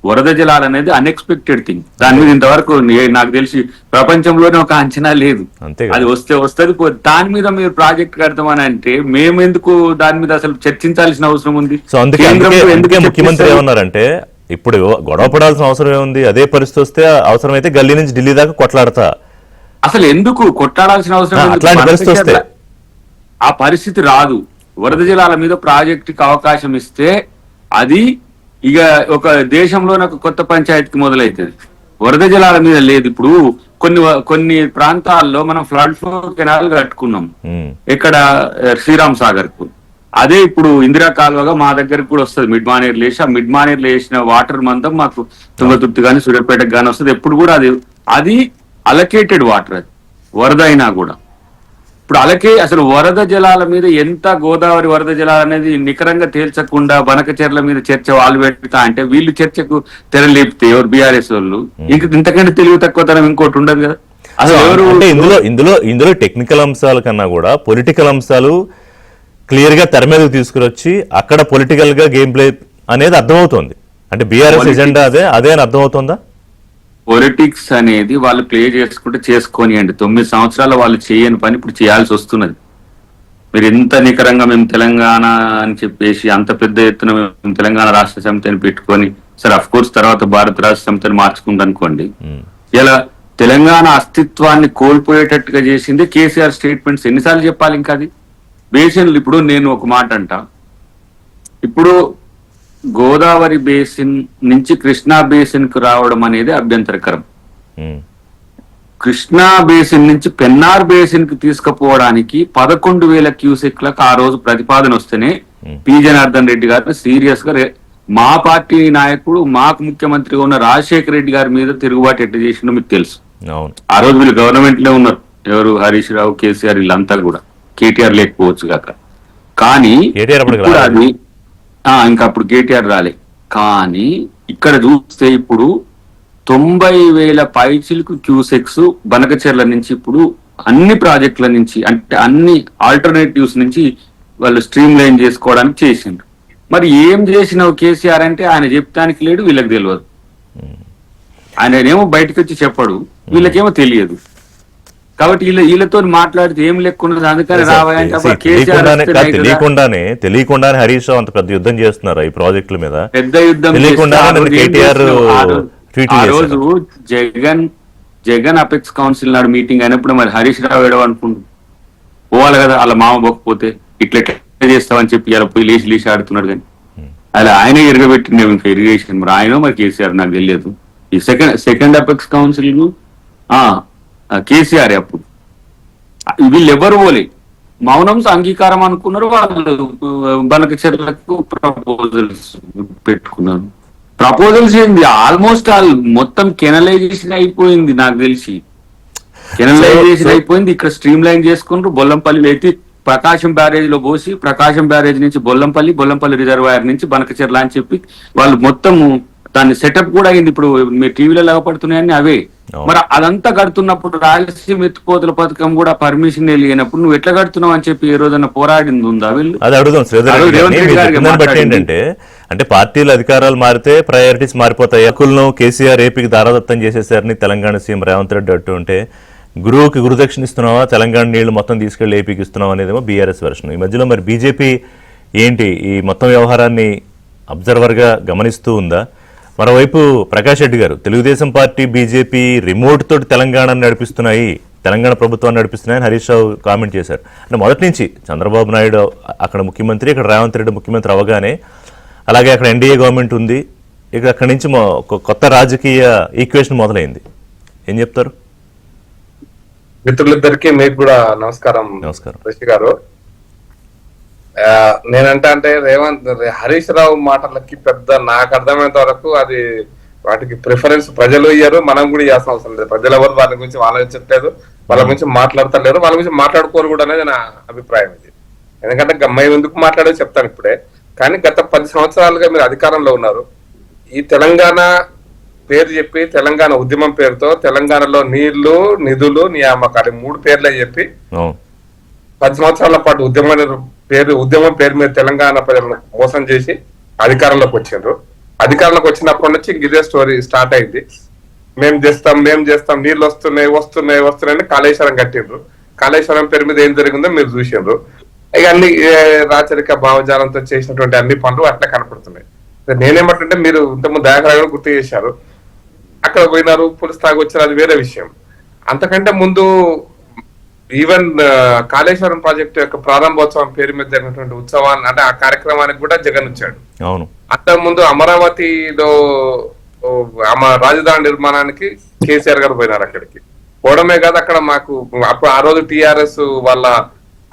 వరద జలాలు అనేది అన్ఎక్స్పెక్టెడ్ థింగ్. దాని మీద ఇంతవరకు నాకు తెలిసి ప్రపంచంలోనే ఒక అంచనా లేదు. అది వస్తే వస్తుంది. దాని మీద మీరు ప్రాజెక్ట్ కడతామని అంటే మేము ఎందుకు దాని మీద అసలు చర్చించాల్సిన అవసరం ఉంది? సో అందుకే ముఖ్యమంత్రి ఏమన్నారంటే ఇప్పుడు గొడవ పడాల్సిన అవసరం ఏముంది, అదే పరిస్థితి వస్తే అవసరమైతే గల్లీ నుంచి ఢిల్లీ దాకా కొట్లాడతా. అసలు ఎందుకు కొట్లాడాల్సిన అవసరం? అట్లాంటి పరిస్థితి వస్తే ఆ పరిస్థితి రాదు. వరద జలాల మీద ప్రాజెక్టుకి అవకాశం ఇస్తే అది ఇక ఒక దేశంలోనే ఒక కొత్త పంచాయతీకి మొదలవుతుంది. వరద జలాల మీద లేదు. ఇప్పుడు కొన్ని ప్రాంతాల్లో మనం ఫ్లడ్ ఫ్లో కెనాల్ కట్టుకున్నాం, ఇక్కడ శ్రీరామ్ సాగర్ కు. అదే ఇప్పుడు ఇందిరా కాలువగా మా దగ్గరకు కూడా వస్తుంది. మిడ్ మానేర్ లేచి ఆ మిడ్ మానేర్ లేచిన వాటర్ మందం మాకు తుంగతుర్తి కానీ సూర్యాపేటకు కానీ వస్తుంది. ఎప్పుడు కూడా అది అలకేటెడ్ వాటర్, అది వరద అయినా కూడా. ఇప్పుడు అసలు వరద జలాల మీద ఎంత గోదావరి వరద జలాలు అనేది నికరంగా తేల్చకుండా బనకచెర్ల మీద చర్చ వాళ్ళు పెడతా అంటే వీళ్ళు చర్చకు తెరలేపితే ఎవరు బీఆర్ఎస్ వాళ్ళు ఇంతకంటే తెలివి తక్కువతనం ఇంకోటి ఉండదు కదా. అసలు ఎవరు ఇందులో టెక్నికల్ అంశాల కన్నా కూడా పొలిటికల్ అంశాలు క్లియర్ గా తెర మీదకి తీసుకురొచ్చి అక్కడ పొలిటికల్ గా గేమ్ ప్లే అనేది అర్థమవుతోంది. అంటే బీఆర్ఎస్ ఎజెండా అదే అని అర్థమవుతుందా? పొలిటిక్స్ అనేది వాళ్ళు ప్లే చేసుకుంటే చేసుకోనియండి. 9 సంవత్సరాలు వాళ్ళు చేయని పని ఇప్పుడు చేయాల్సి వస్తున్నది. మీరు ఎంత నికరంగా మేము తెలంగాణ అని చెప్పేసి అంత పెద్ద ఎత్తున మేము తెలంగాణ రాష్ట్ర సమితిని పెట్టుకొని సరే అఫ్ కోర్స్ తర్వాత భారత రాష్ట్ర సమితిని మార్చుకుంటా అనుకోండి. ఇలా తెలంగాణ అస్తిత్వాన్ని కోల్పోయేటట్టుగా చేసింది కేసీఆర్ స్టేట్మెంట్స్. ఎన్నిసార్లు చెప్పాలి ఇంకా? అది బేసిన్లు. ఇప్పుడు నేను ఒక మాట అంటా, ఇప్పుడు గోదావరి బేసిన్ నుంచి కృష్ణా బేసిన్ కు రావడం అనేది అభ్యంతరకరం. కృష్ణా బేసిన్ నుంచి పెన్నార్ బేసిన్ కు తీసుకుపోవడానికి 11,000 క్యూసెక్లకు ఆ రోజు ప్రతిపాదన వస్తేనే పి జనార్దన్ రెడ్డి గారిని సీరియస్ గా మా పార్టీ నాయకుడు మాకు ముఖ్యమంత్రిగా ఉన్న రాజశేఖర రెడ్డి గారి మీద తిరుగుబాటు ఎట్లా చేసిండో మీకు తెలుసు. ఆ రోజు వీళ్ళు గవర్నమెంట్ లో ఉన్నారు, ఎవరు హరీష్ రావు, కేసీఆర్, వీళ్ళంతా కూడా. కేటీఆర్ లేకపోవచ్చు కాక, కానీ అది ఇంకా అప్పుడు కేటీఆర్ రాలే. కానీ ఇక్కడ చూస్తే ఇప్పుడు 90,000 పైచిలకు క్యూసెక్స్ బనకచెర్ల నుంచి ఇప్పుడు అన్ని ప్రాజెక్టుల నుంచి అంటే అన్ని ఆల్టర్నేటివ్స్ నుంచి వాళ్ళు స్ట్రీమ్ లైన్ చేసుకోవడానికి చేసిండ్రు. మరి ఏం చేసినావు కేసీఆర్ అంటే ఆయన చెప్తానికి లేడు, వీళ్ళకి తెలియదు. ఆయనేమో బయటకు వచ్చి చెప్పడు, వీళ్ళకేమో తెలియదు. కాబట్టి వీళ్ళతో మాట్లాడితే ఏం లెక్కున్నది. అందుకని తెలియకుండానే హరీష్ రావు అంత పెద్ద యుద్ధం చేస్తున్నారు ఈ ప్రాజెక్టుల మీద. పెద్ద యుద్ధం. ఆ రోజు జగన్ అపెక్స్ కౌన్సిల్ నాడు మీటింగ్ అయినప్పుడు మరి హరీష్ రావు ఏడవ అనుకుంటు పోవాలి కదా, అలా మామ పోకపోతే ఇట్లా చేస్తామని చెప్పి అలా పోయి లేచి ఆడుతున్నాడు. కానీ అలా ఆయన ఎరగబెట్టిండే ఇంకా ఇరిగేషన్. మరి ఆయన మరి కేసీఆర్ నాకు తెలియదు. ఈ సెకండ్ అపెక్స్ కౌన్సిల్ కేసీఆర్ అప్పుడు వీళ్ళు ఎవరు పోలే మౌనం అంగీకారం అనుకున్నారు. వాళ్ళు బనక చెర్లకు ప్రపోజల్స్ పెట్టుకున్నారు. ప్రపోజల్స్ ఏంది ఆల్మోస్ట్ మొత్తం కెనలైజేషన్ అయిపోయింది. నాకు తెలిసి కెనలైజేషన్ అయిపోయింది. ఇక్కడ స్ట్రీమ్ లైన్ చేసుకుంటారు. బొల్లంపల్లి ఎత్తి ప్రకాశం బ్యారేజ్ లో పోసి ప్రకాశం బ్యారేజ్ నుంచి బొల్లంపల్లి రిజర్వాయర్ నుంచి బనకచెర్ల అని చెప్పి వాళ్ళు మొత్తం దాని సెటప్ కూడా అయింది. ఇప్పుడు మీరు టీవీలో లాగపడుతున్నాయని అవే. మరి అదంతా కడుతున్నప్పుడు రాయలసీమ ఎత్తిపోతల పథకం కూడా పర్మిషన్ లేనప్పుడు నువ్వు ఎట్లా కడుతున్నావు అని చెప్పి ఏ రోజన్నా పోరాడింది ఉందా? వీళ్ళు అది అడుగుదాం ఏంటంటే అంటే పార్టీల అధికారాలు మారితే ప్రయారిటీస్ మారిపోతాయి. హక్కులను కేసీఆర్ ఏపీకి దారాదత్తం చేసేసారని తెలంగాణ సీఎం రేవంత్ రెడ్డి అంటూ ఉంటే గురువుకి గురుదక్షిణ ఇస్తున్నావా, తెలంగాణ నీళ్లు మొత్తం తీసుకెళ్లి ఏపీకి ఇస్తున్నావా అనేదేమో బీఆర్ఎస్ వెర్షన్. ఈ మధ్యలో మరి బీజేపీ ఏంటి ఈ మొత్తం వ్యవహారాన్ని అబ్జర్వర్గా గమనిస్తూ ఉందా? మరోవైపు ప్రకాష్ రెడ్డి గారు తెలుగుదేశం పార్టీ బీజేపీ రిమోట్ తోటి తెలంగాణను నడిపిస్తున్నాయి, తెలంగాణ ప్రభుత్వాన్ని నడిపిస్తున్నాయని హరీష్ రావు కామెంట్ చేశారు. అంటే మొదటి నుంచి చంద్రబాబు నాయుడు అక్కడ ముఖ్యమంత్రి, ఇక్కడ రేవంత్ రెడ్డి ముఖ్యమంత్రి అవగానే, అలాగే అక్కడ ఎన్డీఏ గవర్నమెంట్ ఉంది, ఇక అక్కడి నుంచి కొత్త రాజకీయ ఈక్వేషన్ మొదలైంది. ఏం చెప్తారు? మిత్రులిద్దరికి మీకు కూడా నమస్కారం. రిషి గారు, నేనంటే హరీష్ రావు మాటలకి పెద్ద నాకు అర్థమైనంత వరకు అది వాటికి ప్రిఫరెన్స్ ప్రజలు ఇయ్యారు, మనం కూడా ఇవ్వాల్సిన అవసరం లేదు. ప్రజలు ఎవరు వాళ్ళ గురించి ఆలోచించట్లేదు, వాళ్ళ గురించి మాట్లాడతలేరు, వాళ్ళ గురించి మాట్లాడుకోరు కూడా అనేది నా అభిప్రాయం ఇది. ఎందుకంటే మేము ఎందుకు మాట్లాడేది చెప్తాను ఇప్పుడే. కానీ గత 10 సంవత్సరాలుగా మీరు అధికారంలో ఉన్నారు. ఈ తెలంగాణ పేరు చెప్పి తెలంగాణ ఉద్యమం పేరుతో తెలంగాణలో నీళ్లు, నిధులు, నియామకాలు 3 పేర్లే చెప్పి 10 సంవత్సరాల పాటు ఉద్యమం పేరు మీద తెలంగాణ ప్రజలను మోసం చేసి అధికారంలోకి వచ్చారు. అధికారంలోకి వచ్చినప్పటి నుంచి ఇదే స్టోరీ స్టార్ట్ అయింది. మేము చేస్తాం నీళ్లు వస్తున్నాయని కాళేశ్వరం కట్టిండ్రు. కాళేశ్వరం పేరు మీద ఏం జరిగిందో మీరు చూసిండ్రు. ఇక అన్ని రాచరిక భావజాలంతో చేసినటువంటి అన్ని పనులు అట్లా కనపడుతున్నాయి. నేనేమంటుంటే మీరు ఇంతకుముందు దయాకరంగా గుర్తు చేశారు, అక్కడ పోయినారు, పులుసు తాగి వచ్చారు, అది వేరే విషయం. అంతకంటే ముందు ఈవెన్ కాళేశ్వరం ప్రాజెక్టు యొక్క ప్రారంభోత్సవం పేరు మీద జరిగినటువంటి ఉత్సవాన్ని అంటే ఆ కార్యక్రమానికి కూడా జగన్ వచ్చాడు. అంతకుముందు అమరావతిలో రాజధాని నిర్మాణానికి కేసీఆర్ గారు పోయినారు. అక్కడికి పోవడమే కాదు, అక్కడ మాకు అప్పుడు ఆ రోజు టీఆర్ఎస్ వాళ్ళ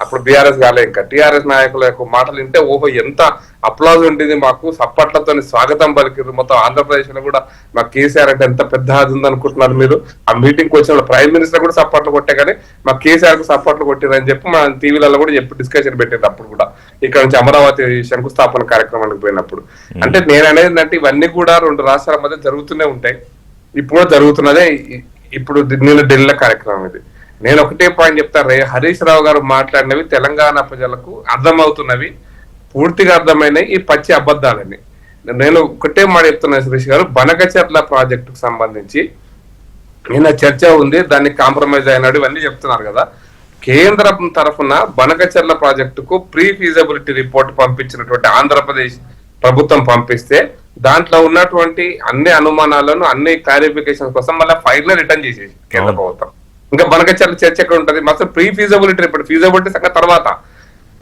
అప్పుడు బీఆర్ఎస్ కాలే ఇంకా టీఆర్ఎస్ నాయకుల యొక్క మాటలు వింటే ఓహో ఎంత అప్లాజ్ ఉంటుంది, మాకు సప్పట్లతో స్వాగతం పలికిరు. మొత్తం ఆంధ్రప్రదేశ్ లో కూడా మాకు కేసీఆర్ అంటే ఎంత పెద్ద అది ఉంది అనుకుంటున్నారు మీరు. ఆ మీటింగ్ వచ్చిన ప్రైమ్ మినిస్టర్ కూడా సపోర్ట్లు కొట్టే కానీ మాకు కేసీఆర్ కు సపోర్ట్లు కొట్టిరని చెప్పి మా టీవీలలో కూడా చెప్పి డిస్కషన్ పెట్టేది. అప్పుడు కూడా ఇక్కడ నుంచి అమరావతి శంకుస్థాపన కార్యక్రమానికి పోయినప్పుడు. అంటే నేను అనేది ఏంటంటే ఇవన్నీ కూడా 2 రాష్ట్రాల మధ్య జరుగుతూనే ఉంటాయి. ఇప్పుడు జరుగుతున్నదే. ఇప్పుడు నేను ఢిల్లీ కార్యక్రమం ఇది. నేను ఒకటే పాయింట్ చెప్తాను, హరీష్ రావు గారు మాట్లాడినవి తెలంగాణ ప్రజలకు అర్థమవుతున్నవి, పూర్తిగా అర్థమైనవి ఈ పచ్చి అబద్ధాలని. నేను ఒకటే మాట చెప్తున్నా సురేష్ గారు, బనకచెర్ల ప్రాజెక్టుకు సంబంధించి నిన్న చర్చ ఉంది, దాన్ని కాంప్రమైజ్ అయినాడు ఇవన్నీ చెప్తున్నారు కదా. కేంద్రం తరఫున బనకచెర్ల ప్రాజెక్టుకు ప్రీ ఫీజబిలిటీ రిపోర్ట్ పంపించినటువంటి ఆంధ్రప్రదేశ్ ప్రభుత్వం పంపిస్తే దాంట్లో ఉన్నటువంటి అన్ని అనుమానాలను అన్ని క్లారిఫికేషన్ కోసం మళ్ళీ ఫైల్ రిటర్న్ చేసేసి కేంద్ర ప్రభుత్వం. ఇంకా బనకచెర్ల చర్చ ఎక్కడ ఉంటుంది? మొత్తం ప్రీ ఫీజబిలిటీ రిపోర్ట్, ఫీజబిలిటీ సంగతి తర్వాత,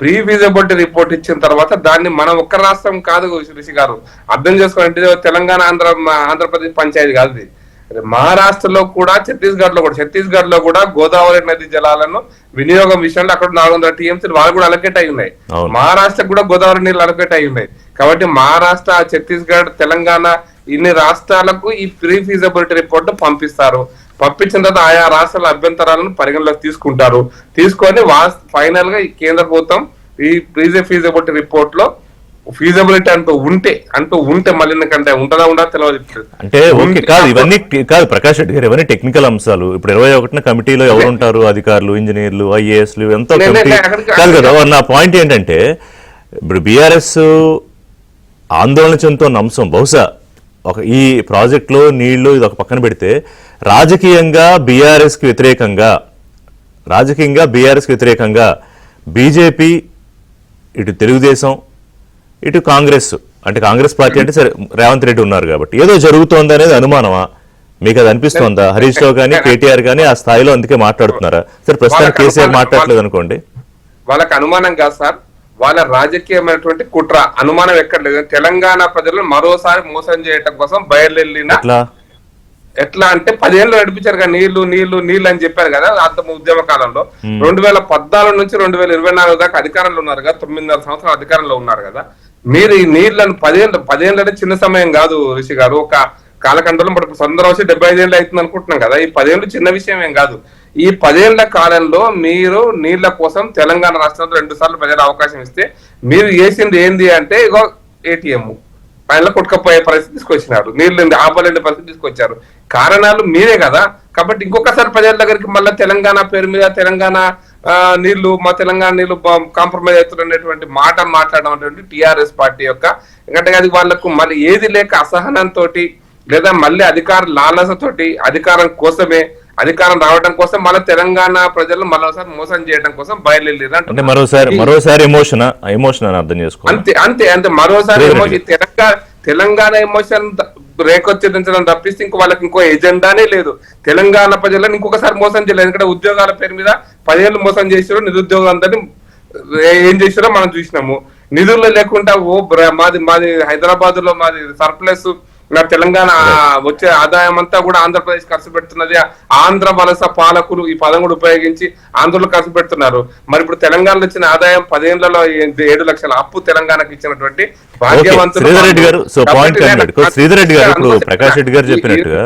ప్రీ ఫీజబిలిటీ రిపోర్ట్ ఇచ్చిన తర్వాత దాన్ని మనం ఒక్క రాష్ట్రం కాదు రిషి గారు అర్థం చేసుకోవాలంటే తెలంగాణ ఆంధ్రప్రదేశ్ పంచాయతీ కాదు, మహారాష్ట్రలో కూడా ఛత్తీస్గఢ్ లో కూడా గోదావరి నది జలాలను వినియోగం విషయంలో అక్కడ 400 టీఎంసీ వాళ్ళు కూడా అలొకేట్ అయి ఉన్నాయి. మహారాష్ట్రకు కూడా గోదావరి నీళ్ళు అలొకేట్ అయి ఉన్నాయి. కాబట్టి మహారాష్ట్ర, ఛత్తీస్గఢ్, తెలంగాణ ఇన్ని రాష్ట్రాలకు ఈ ప్రీ ఫీజబిలిటీ రిపోర్ట్ పంపిస్తారు. పంపించిన తర్వాత ఆయా రాష్ట్రాల అభ్యంతరాలను పరిగణలోకి తీసుకొని ఫైనల్ గా కేంద్ర ప్రభుత్వం ఈ ప్రీ ఫీజబిలిటీ రిపోర్ట్ లో ఫీజబిలిటీ అంటూ ఉంటే మళ్ళీ కంటే ఉంటుందా తెలియదు. అంటే ఓకే కాదు, ఇవన్నీ కాదు ప్రకాష్ రెడ్డి గారు, ఇవన్నీ టెక్నికల్ అంశాలు. ఇప్పుడు 21న కమిటీలో ఎవరు ఉంటారు? అధికారులు, ఇంజనీర్లు, ఐఏఎస్లు ఎంతో కాదు కదా. నా పాయింట్ ఏంటంటే ఇప్పుడు బీఆర్ఎస్ ఆందోళన చెందుతున్న అంశం బహుశా ఈ ప్రాజెక్టులో నీళ్లు ఇది ఒక పక్కన పెడితే రాజకీయంగా బీఆర్ఎస్కి వ్యతిరేకంగా బీజేపీ, ఇటు తెలుగుదేశం, ఇటు కాంగ్రెస్, అంటే కాంగ్రెస్ పార్టీ అంటే సరే రేవంత్ రెడ్డి ఉన్నారు కాబట్టి ఏదో జరుగుతోంది అనేది అనుమానమా మీకు? అది అనిపిస్తోందా? హరీష్ రావు కానీ కేటీఆర్ కానీ ఆ స్థాయిలో అందుకే మాట్లాడుతున్నారా? సరే ప్రస్తుతానికి కేసీఆర్ మాట్లాడలేదు అనుకోండి, వాళ్ళకి అనుమానం కాదు సార్, వాళ్ళ రాజకీయమైనటువంటి కుట్ర. అనుమానం ఎక్కడ లేదు. తెలంగాణ ప్రజలను మరోసారి మోసం చేయటం కోసం బయలుదేరిన ఎట్లా అంటే 10 ఏళ్ళు నడిపించారు కదా, నీళ్లు నీళ్లు నీళ్లు అని చెప్పారు కదా అంత ఉద్యమ కాలంలో. 2014 నుంచి 2024 దాకా అధికారంలో ఉన్నారు కదా, 9.5 సంవత్సరాలు అధికారంలో ఉన్నారు కదా. మీరు ఈ నీళ్లను 10 ఏళ్ళు అంటే చిన్న సమయం కాదు రిషి గారు. ఒక కాలఖండంలో మనకు సొందరం వచ్చి 75 ఏళ్ళు అవుతుంది అనుకుంటున్నాం కదా. ఈ 10 ఏళ్ళు చిన్న విషయం ఏం కాదు. ఈ 10 ఏళ్ల కాలంలో మీరు నీళ్ల కోసం తెలంగాణ రాష్ట్రంలో 2 సార్లు ప్రజలు అవకాశం ఇస్తే మీరు చేసింది ఏంది అంటే ఇగో ఏటీఎం పైన కొట్టుకపోయే పరిస్థితి తీసుకొచ్చినారు, నీళ్లు ఆపలేని పరిస్థితి తీసుకొచ్చారు. కారణాలు మీరే కదా. కాబట్టి ఇంకొకసారి ప్రజల దగ్గరికి మళ్ళీ తెలంగాణ పేరు మీద తెలంగాణ నీళ్లు మా తెలంగాణ నీళ్లు కాంప్రమైజ్ అవుతున్నటువంటి మాట మాట్లాడడం అనేటువంటి టిఆర్ఎస్ పార్టీ యొక్క, ఎందుకంటే అది వాళ్ళకు మళ్ళీ ఏది లేక అసహనంతో లేదా మళ్ళీ అధికార లాలసతోటి అధికారం కోసమే, అధికారం రావడం కోసం మళ్ళీ తెలంగాణ ప్రజలు మరోసారి మోసం చేయడం కోసం బయలుదేరారు. అంటే మరోసారి ఎమోషన్ అని అర్థం చేసుకోవాలి. అంతే అంతే అంతే మరోసారి ఎమోషన్, తెలంగాణ ఎమోషన్ రేకొచ్చించడం తప్పిస్తే ఇంకో వాళ్ళకి ఇంకో ఎజెండానే లేదు. తెలంగాణ ప్రజలను ఇంకొకసారి మోసం చేయలేదు. ఎందుకంటే ఉద్యోగాల పేరు మీద 10 ఏళ్ళు మోసం చేసారు, నిరుద్యోగులు అందరినీ ఏం చేసారో మనం చూసినాము. నిధులు లేకుండా మాది హైదరాబాద్ లో మాది సర్ప్లస్, తెలంగాణ వచ్చే ఆదాయం అంతా కూడా ఆంధ్రప్రదేశ్ ఖర్చు పెడుతున్నది. ఆంధ్ర వలస పాలకులు ఈ పదం కూడా ఉపయోగించి ఆంధ్రలో ఖర్చు పెడుతున్నారు. మరి ఇప్పుడు తెలంగాణలో వచ్చిన ఆదాయం 10 ఏళ్లలో 7 లక్షల అప్పు తెలంగాణకు ఇచ్చినటువంటి భాగ్యవంతులు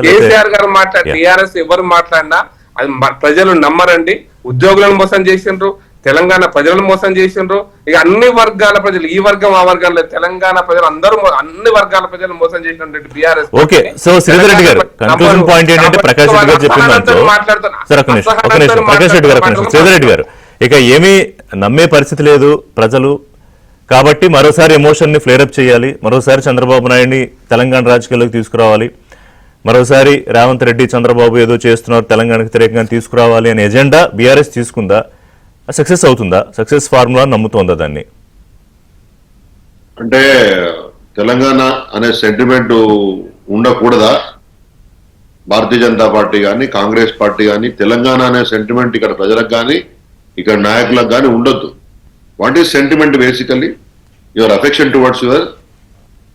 కేసీఆర్ గారు మాట్లాడి టీఆర్ఎస్ ఎవరు మాట్లాడినా అది ప్రజలు నమ్మరండి. ఉద్యోగులను మోసం చేసిండ్రు, తెలంగాణ ప్రజలను మోసం చేసిండ్రు. ఇక అన్ని వర్గాల ప్రజలు, ఈ వర్గం ఆ వర్గాలు, తెలంగాణ ప్రజలు అందరూ అన్ని వర్గాల ప్రజలు మోసం చేసినటువంటి BRS. Okay, so Sridhar Reddy గారు కన్క్లూజన్ పాయింట్ ఏంటంటే ప్రకాష్ రెడ్డి గారు చెప్పిన దాంట్లో శ్రీధర్ రెడ్డి గారు ఇక ఏమీ నమ్మే పరిస్థితి లేదు ప్రజలు, కాబట్టి మరోసారి ఎమోషన్ ని ఫ్లేరప్ చేయాలి, మరోసారి చంద్రబాబు నాయుడిని తెలంగాణ రాజకీయాల్లోకి తీసుకురావాలి, మరోసారి రేవంత్ రెడ్డి చంద్రబాబు ఏదో చేస్తున్నారు తెలంగాణకు వ్యతిరేకంగా తీసుకురావాలి అనే ఎజెండా బీఆర్ఎస్ తీసుకుందా? సక్సెస్ అవుతుందా? సక్సెస్ ఫార్ములా నమ్ముతోందా దాన్ని? అంటే తెలంగాణ అనే సెంటిమెంట్ ఉండకూడదా? భారతీయ జనతా పార్టీ కానీ కాంగ్రెస్ పార్టీ కానీ తెలంగాణ అనే సెంటిమెంట్ ఇక్కడ ప్రజలకు కానీ ఇక్కడ నాయకులకు కానీ ఉండొద్దు. What is sentiment? Basically your affection towards your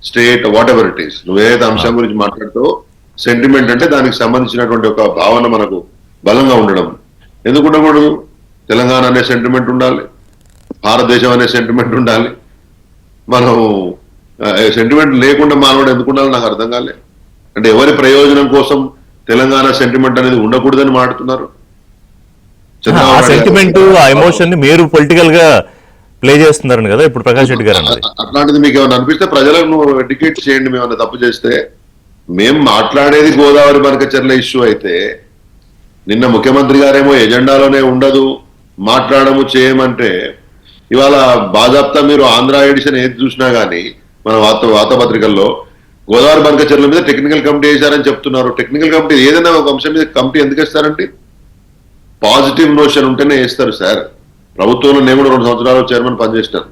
state, what ever it is. నువ్వు ఏదైతే అంశం గురించి మాట్లాడుతావో సెంటిమెంట్ అంటే దానికి సంబంధించినటువంటి ఒక భావన మనకు బలంగా ఉండడం. ఎందుకు ఉండకూడదు? తెలంగాణ అనే సెంటిమెంట్ ఉండాలి, భారతదేశం అనే సెంటిమెంట్ ఉండాలి. మనం సెంటిమెంట్ లేకుండా మానవుడు ఎందుకు ఉండాలి నాకు అర్థం కాలే. అంటే ఎవరి ప్రయోజనం కోసం తెలంగాణ సెంటిమెంట్ అనేది ఉండకూడదని మాట్లాడుతున్నారు. ఆ సెంటిమెంట్, ఆ ఎమోషన్ ని మీరు పొలిటికల్ గా ప్లే చేస్తున్నారని కదా ఇప్పుడు ప్రకాష్ రెడ్డి గారు అన్నది. అట్లాంటిది మీకు ఏమైనా అనిపిస్తే ప్రజలకు ఎడ్యుకేట్ చేయండి. మేము ఏమైనా తప్పు చేస్తే, మేము మాట్లాడేది గోదావరి బనకచెర్ల ఇష్యూ అయితే నిన్న ముఖ్యమంత్రి గారేమో ఎజెండాలోనే ఉండదు, మాట్లాడము చేయమంటే ఇవాళ బాజాప్తా మీరు ఆంధ్ర ఎడిషన్ ఏది చూసినా గానీ మన వార్తాపత్రికల్లో గోదావరి బనకచెర్ల మీద టెక్నికల్ కమిటీ వేశారని చెప్తున్నారు. టెక్నికల్ కమిటీ ఏదైనా ఒక అంశం మీద కమిటీ ఎందుకు వేస్తారంటే పాజిటివ్ నోషన్ ఉంటేనే వేస్తారు సార్. ప్రభుత్వంలో నేను కూడా 2 సంవత్సరాలు చైర్మన్ పనిచేసినాను.